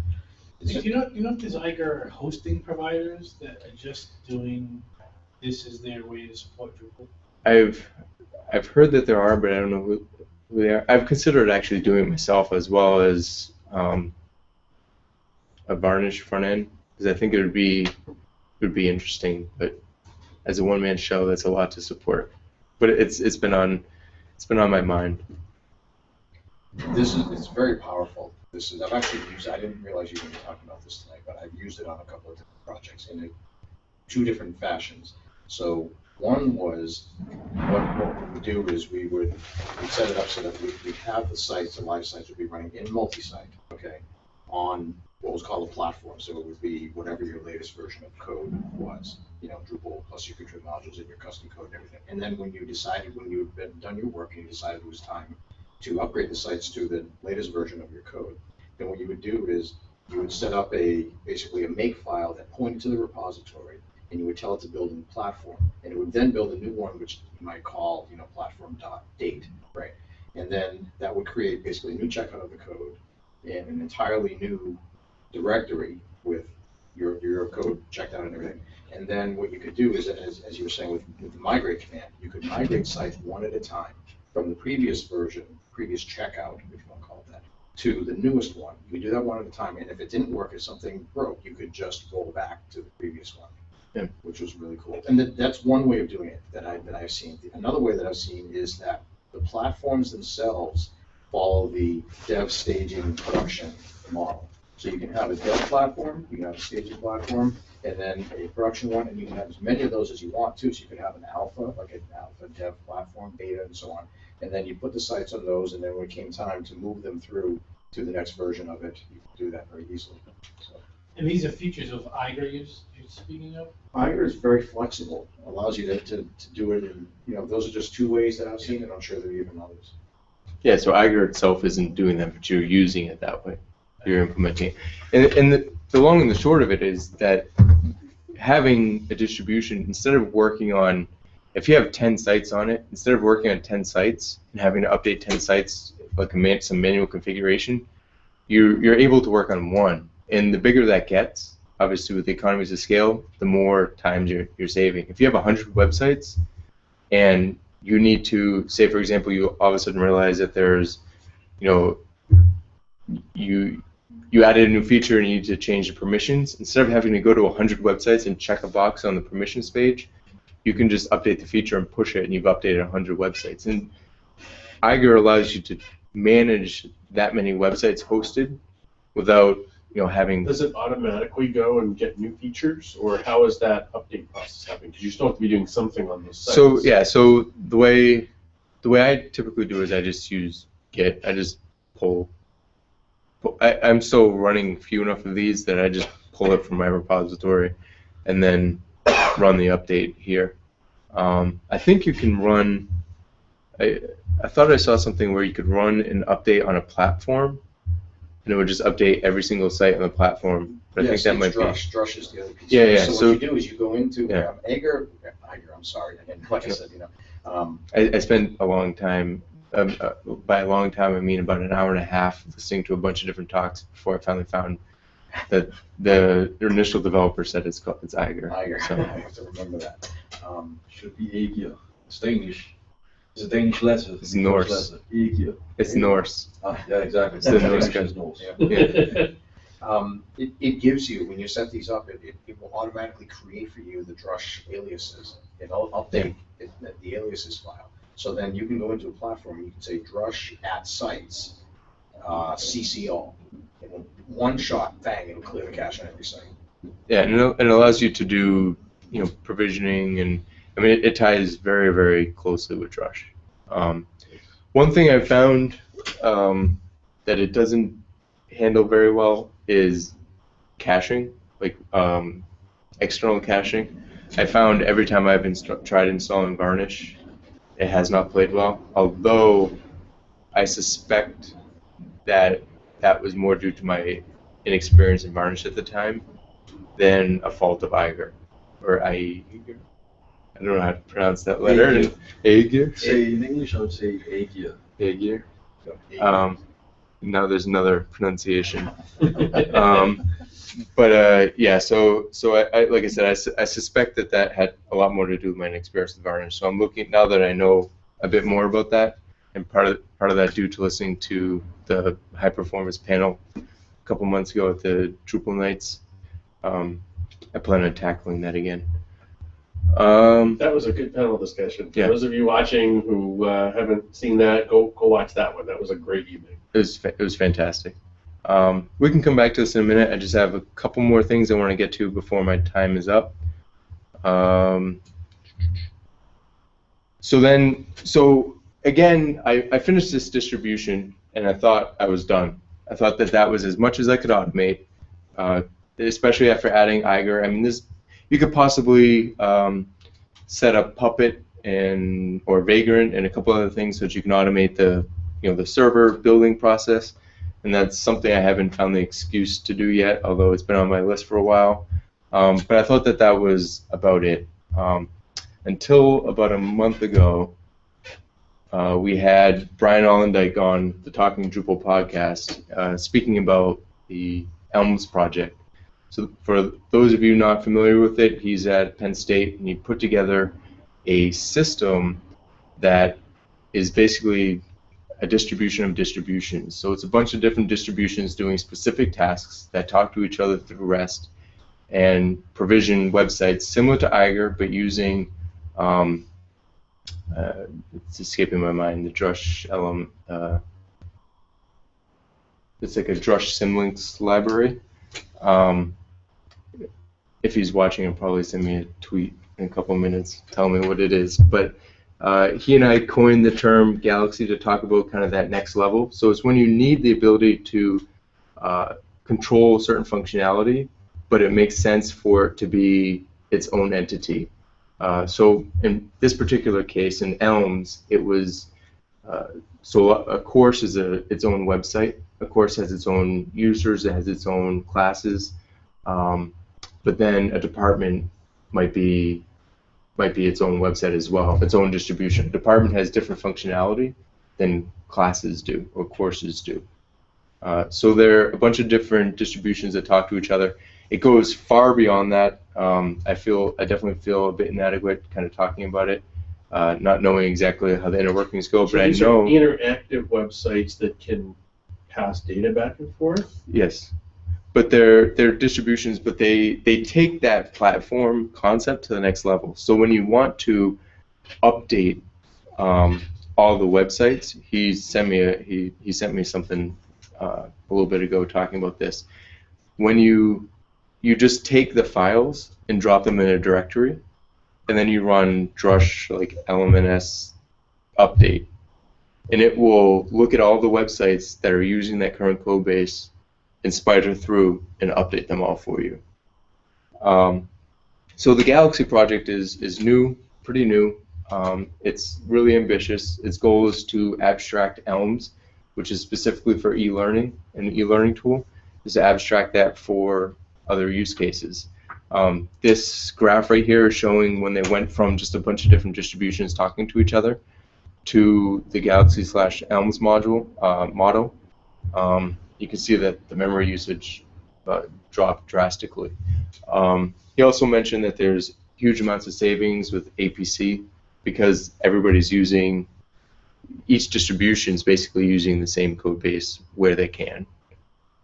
So you know if there's aegir hosting providers that are just doing this as their way to support Drupal? I've heard that there are, but I don't know who they are. I've considered actually doing it myself as well as a varnish front end, because I think it would be interesting. But as a one-man show, that's a lot to support. But it's been on my mind. It's very powerful. I've actually used it. I didn't realize you were going to be talking about this tonight, but I've used it on a couple of different projects in two different fashions. So one was what we would do is we'd set it up so that we'd have the live sites would be running in multi-site, okay, on what was called a platform. So it would be whatever your latest version of code was, Drupal plus your contrib modules and your custom code and everything. And then when you had done your work and you decided it was time to upgrade the sites to the latest version of your code, then what you would do is you would set up basically a make file that pointed to the repository, and you would tell it to build a new platform, and it would then build a new one, which you might call, platform.date, right? And then that would create basically a new checkout of the code and an entirely new directory with your code checked out and everything. And then what you could do is, as you were saying with the migrate command, you could migrate sites one at a time from the previous version, previous checkout, if you want to call it that, to the newest one. You could do that one at a time, and if it didn't work, if something broke, you could just roll back to the previous one. Yeah. Which was really cool. And that's one way of doing it that I've seen. Another way that I've seen is that the platforms themselves follow the dev, staging, production model. So you can have a dev platform, you can have a staging platform, and then a production one, and you can have as many of those as you want to. So you could have an alpha, like an alpha dev platform, beta, and so on. And then you put the sites on those, and then when it came time to move them through to the next version of it, you can do that very easily. So. And these are features of aegir you're speaking of? aegir is very flexible. It allows you to do it in, those are just two ways that I've seen it. I'm sure there are even others. Yeah, so aegir itself isn't doing that, but you're using it that way. You're implementing it. And the long and the short of it is that having a distribution, instead of working on, if you have 10 sites on it, instead of working on 10 sites and having to update 10 sites, like some manual configuration, you're able to work on one. And the bigger that gets, obviously with the economies of scale, the more times you're saving. If you have 100 websites and you need to, say for example, you all of a sudden realize that there's, you added a new feature and you need to change the permissions, instead of having to go to 100 websites and check a box on the permissions page, you can just update the feature and push it, and you've updated 100 websites. And aegir allows you to manage that many websites hosted without having. Does it automatically go and get new features, or how is that update process happening? Because you still have to be doing something on those sites. So yeah, so the way I typically do is I just use Git. I just pull. I'm still running few enough of these that I just pull it from my repository, and then run the update here. I think you can run. I thought I saw something where you could run an update on a platform, and it would just update every single site on the platform. But I think that might Drush. be. Drush is the other piece. Yeah. So what you do is you go into aegir. I'm sorry. Like I said, I spent a long time. By a long time, I mean about an hour and a half listening to a bunch of different talks before I finally found that the initial developer said it's aegir. aegir. So. I have to remember that. Should be aegir. It's Danish. It's a Danish letter. It's Norse. Aegir. It's Norse. Yeah, exactly. It's the Norse Danish guy. is Norse. Yeah. It gives you, when you set these up, it will automatically create for you the Drush aliases. It'll update the aliases file. So then you can go into a platform, you can say Drush at sites, CC all. And one shot, bang, it'll clear the cache on every site. Yeah, and it allows you to do, provisioning, and I mean it ties very, very closely with Drush. One thing I found that it doesn't handle very well is caching, like external caching. I found every time I've tried installing Varnish, it has not played well. Although I suspect that was more due to my inexperience in Varnish at the time than a fault of aegir or aegir. I don't know how to pronounce that letter. Aegir. Say in English, I would say aegir. Aegir. Now there's another pronunciation. Yeah, so I like I said, I suspect that had a lot more to do with my experience with Varnish. So I'm looking, now that I know a bit more about that, and part of that due to listening to the high performance panel a couple months ago at the Drupal Nights. I plan on tackling that again. That was a good panel discussion. For those of you watching who haven't seen that, go watch that one. That was a great evening. It was fantastic. We can come back to this in a minute. I just have a couple more things I want to get to before my time is up. So again, I finished this distribution, and I thought I was done. I thought that was as much as I could automate, especially after adding aegir. I mean, you could possibly set up Puppet or Vagrant and a couple other things so that you can automate the server building process, and that's something I haven't found the excuse to do yet, although it's been on my list for a while. But I thought that was about it. Until about a month ago, we had Bryan Ollendyke on the Talking Drupal podcast speaking about the ELMS project. So for those of you not familiar with it, he's at Penn State, and he put together a system that is basically a distribution of distributions. So it's a bunch of different distributions doing specific tasks that talk to each other through REST and provision websites similar to aegir, but using, it's escaping my mind, the Drush it's like a Drush symlinks library. If he's watching, he'll probably send me a tweet in a couple minutes telling me what it is. But he and I coined the term Galaxy to talk about kind of that next level. So it's when you need the ability to control certain functionality, but it makes sense for it to be its own entity. So in this particular case, in ELMS, it was so a course is its own website. A course has its own users, it has its own classes, but then a department might be its own website as well, its own distribution. A department has different functionality than classes do or courses do. So there are a bunch of different distributions that talk to each other. It goes far beyond that. I definitely feel a bit inadequate kind of talking about it, not knowing exactly how the inner workings go, but I These know are interactive websites that can pass data back and forth? Yes. But they're distributions, but they take that platform concept to the next level. So when you want to update all the websites, he sent me something a little bit ago talking about this. When you just take the files and drop them in a directory, and then you run drush like lmns update, and it will look at all the websites that are using that current code base and spider through and update them all for you. So the Galaxy project is new, pretty new. It's really ambitious. Its goal is to abstract ELMS, which is specifically for e-learning, an e-learning tool, is to abstract that for other use cases. This graph right here is showing when they went from just a bunch of different distributions talking to each other to the Galaxy/ELMS model. You can see that the memory usage dropped drastically. He also mentioned that there's huge amounts of savings with APC because everybody's using, each distribution is basically using the same code base where they can.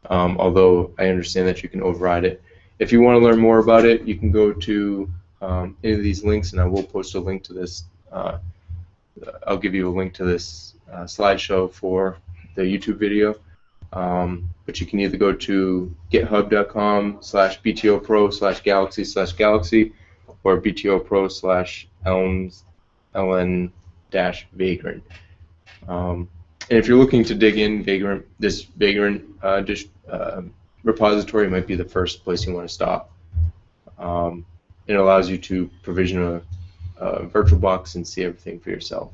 although I understand that you can override it. If you want to learn more about it, you can go to any of these links, and I will post a link to this. I'll give you a link to this slideshow for the YouTube video. But you can either go to github.com/btopro/galaxy/galaxy or btopro/elmsln-vagrant. And if you're looking to dig in Vagrant, this Vagrant repository might be the first place you want to stop. It allows you to provision a VirtualBox and see everything for yourself.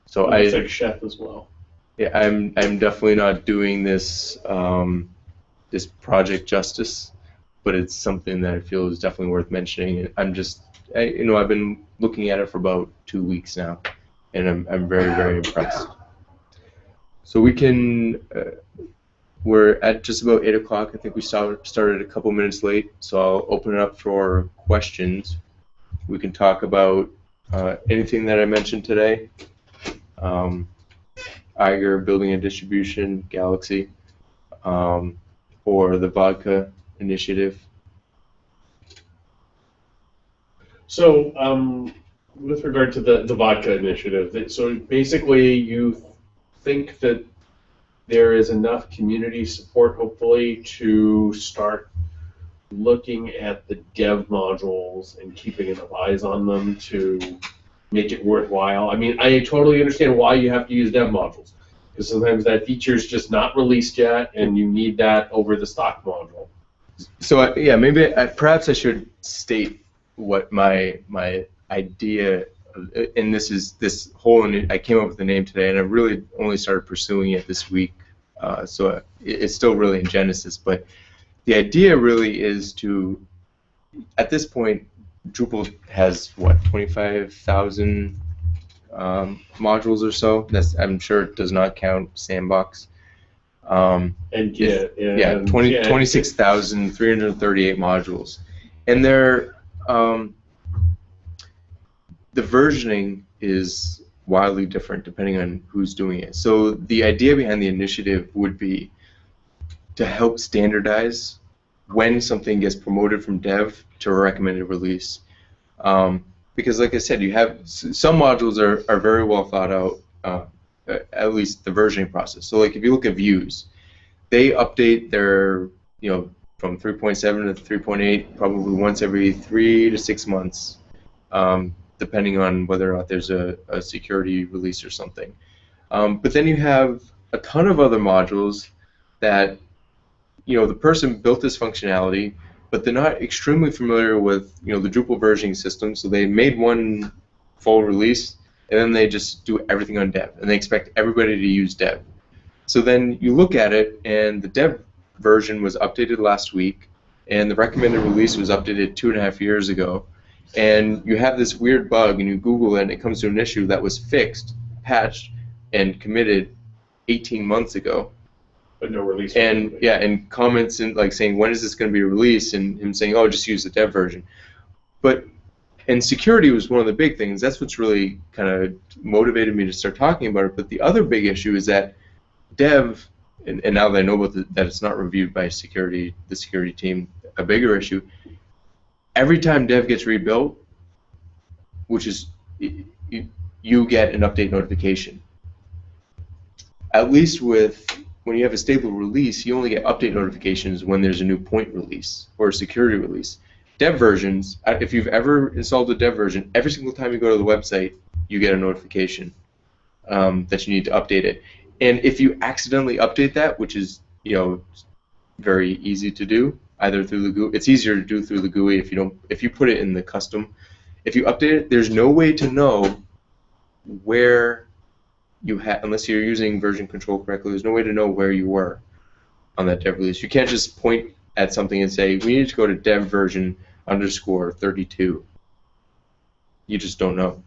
So It's like Chef as well. Yeah, I'm definitely not doing this this project justice, but it's something that I feel is definitely worth mentioning. I've been looking at it for about 2 weeks now, and I'm very, very impressed. So we're at just about 8 o'clock. I think we started a couple minutes late, so I'll open it up for questions. We can talk about anything that I mentioned today. Aegir, building a distribution, Galaxy, or the vodka initiative. So, with regard to the vodka initiative, so basically you think that there is enough community support, hopefully, to start looking at the dev modules and keeping enough eyes on them to make it worthwhile. I mean, I totally understand why you have to use dev modules, because sometimes that feature is just not released yet, and you need that over the stock module. So yeah, maybe perhaps I should state what my idea, and this whole. I came up with the name today, and I really only started pursuing it this week, so it's still really in Genesis. But the idea really is to, at this point, Drupal has what, 25,000 modules or so. I'm sure it does not count Sandbox. And Git, yeah, 26,338 modules, and they're the versioning is wildly different depending on who's doing it. So the idea behind the initiative would be to help standardize when something gets promoted from dev to a recommended release. Because like I said, you have some modules are very well thought out, at least the versioning process. So like if you look at views, they update their, from 3.7 to 3.8 probably once every 3 to 6 months, depending on whether or not there's a security release or something. But then you have a ton of other modules that, the person built this functionality, but they're not extremely familiar with, the Drupal versioning system, so they made one full release, and then they just do everything on dev, and they expect everybody to use dev. So then you look at it, and the dev version was updated last week, and the recommended release was updated 2.5 years ago, and you have this weird bug, and you Google it, and it comes to an issue that was fixed, patched, and committed 18 months ago. But no release. And yeah, and comments and saying when is this going to be released, and him saying, oh, just use the dev version. And security was one of the big things. That's what's really kind of motivated me to start talking about it. But the other big issue is that dev, and now that I know about that it's not reviewed by the security team, a bigger issue. Every time dev gets rebuilt, which is you get an update notification. At least when you have a stable release, you only get update notifications when there's a new point release or a security release. Dev versions, if you've ever installed a dev version, every single time you go to the website, you get a notification that you need to update it. And if you accidentally update that, which is very easy to do, either through the GUI, it's easier to do through the GUI if you put it in the custom. If you update it, there's no way to know where you unless you're using version control correctly, there's no way to know where you were on that dev release. You can't just point at something and say, we need to go to dev version _32. You just don't know.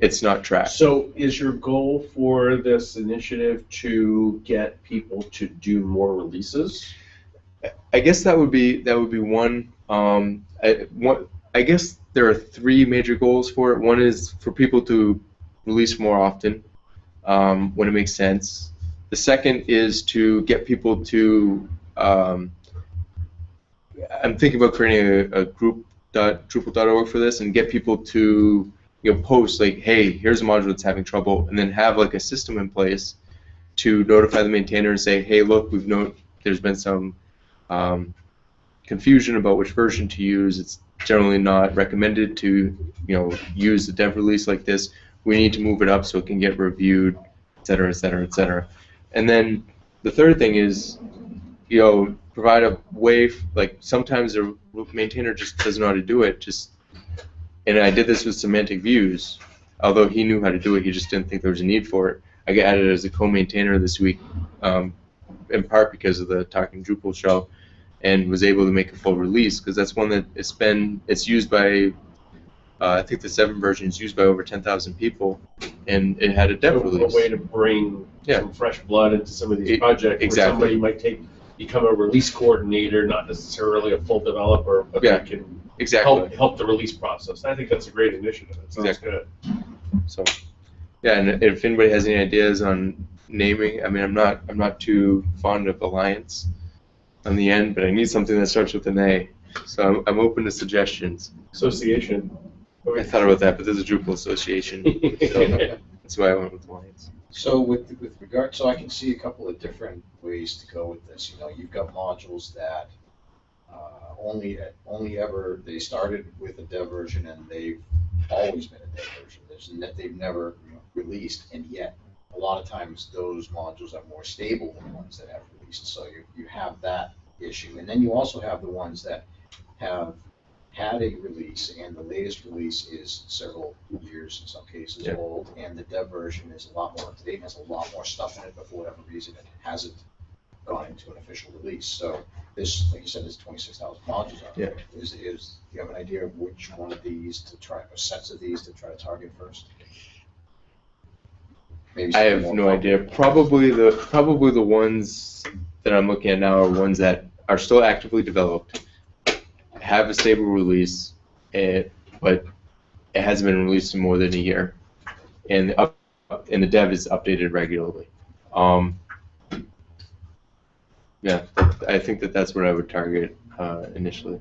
It's not tracked. So is your goal for this initiative to get people to do more releases? I guess that would be one. I guess there are 3 major goals for it. One is for people to release more often when it makes sense. The second is to get people to, I'm thinking about creating a group.drupal.org for this and get people to post like, hey, here's a module that's having trouble, and then have like a system in place to notify the maintainer and say, hey, look, there's been some confusion about which version to use. It's generally not recommended to use a dev release like this. We need to move it up so it can get reviewed, et cetera, et cetera, et cetera. And then the third thing is provide a way, like sometimes the maintainer just doesn't know how to do it. And I did this with semantic views. Although he knew how to do it, he just didn't think there was a need for it. I got added as a co-maintainer this week, in part because of the Talking Drupal show, and was able to make a full release because that's one that it's used by, I think the 7 version is used by over 10,000 people, and it had a dev release. A way to bring some fresh blood into some of these projects. Exactly. Where somebody might become a release coordinator, not necessarily a full developer, but they can help the release process. I think that's a great initiative. It sounds good. So, yeah, and if anybody has any ideas on naming, I mean, I'm not too fond of Alliance on the end, but I need something that starts with an A. So I'm open to suggestions. Association. I thought about that, but there's a Drupal association, so that's why I went with Alliance. So with regard, so I can see a couple of different ways to go with this. You've got modules that only ever they started with a dev version and they've always been a dev version. They've never released, and yet a lot of times those modules are more stable than the ones that have released. So you have that issue, and then you also have the ones that have had a release, and the latest release is several years, in some cases, old, and the dev version is a lot more up to date and has a lot more stuff in it, but for whatever reason it hasn't gone into an official release. So this, like you said, there's 26,000 modules out there. Do you have an idea of which one of these to try, or sets of these to try to target first? Maybe I have no idea. Probably the ones that I'm looking at now are ones that are still actively developed, have a stable release, but it hasn't been released in more than a year, and the dev is updated regularly. Yeah, I think that's what I would target initially.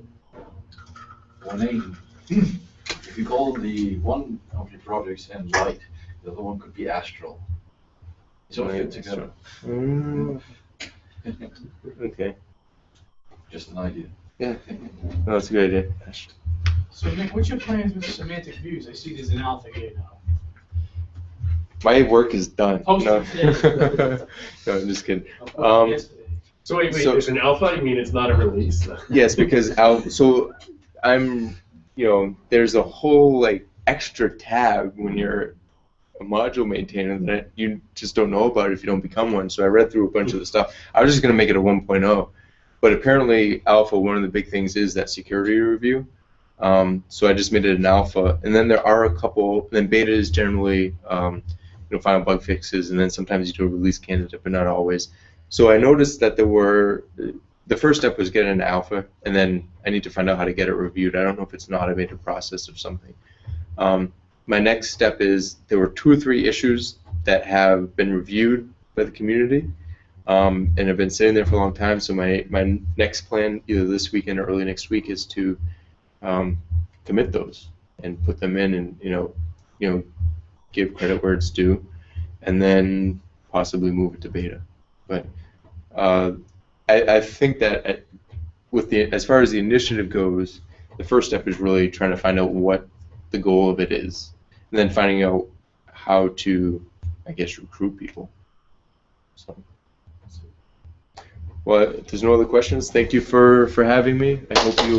One aim. If you call the one of your projects in light, the other one could be astral. So fit together. Okay. Just an idea. Yeah, no, that's a good idea. So Nick, what's your plans with semantic views? I see there's an alpha here now. My work is done. Oh, No, yeah. no, I'm just kidding. Yesterday. So wait, there's an alpha? You mean it's not a release? Yes, because I'm, there's a whole like extra tab when you're a module maintainer that you just don't know about if you don't become one. So I read through a bunch of the stuff. I was just going to make it a 1.0, but apparently alpha, one of the big things is that security review. So I just made it an alpha, and then there are a couple. Then beta is generally final bug fixes, and then sometimes you do a release candidate, but not always. So I noticed that the first step was get an alpha, and then I need to find out how to get it reviewed. I don't know if it's an automated process or something. My next step is there were 2 or 3 issues that have been reviewed by the community and have been sitting there for a long time. So my next plan, either this weekend or early next week, is to commit those and put them in, and give credit where it's due, and then possibly move it to beta. But I think that as far as the initiative goes, the first step is really trying to find out what the goal of it is, and then finding out how to, I guess, recruit people. So, well, if there's no other questions, thank you for having me. I hope you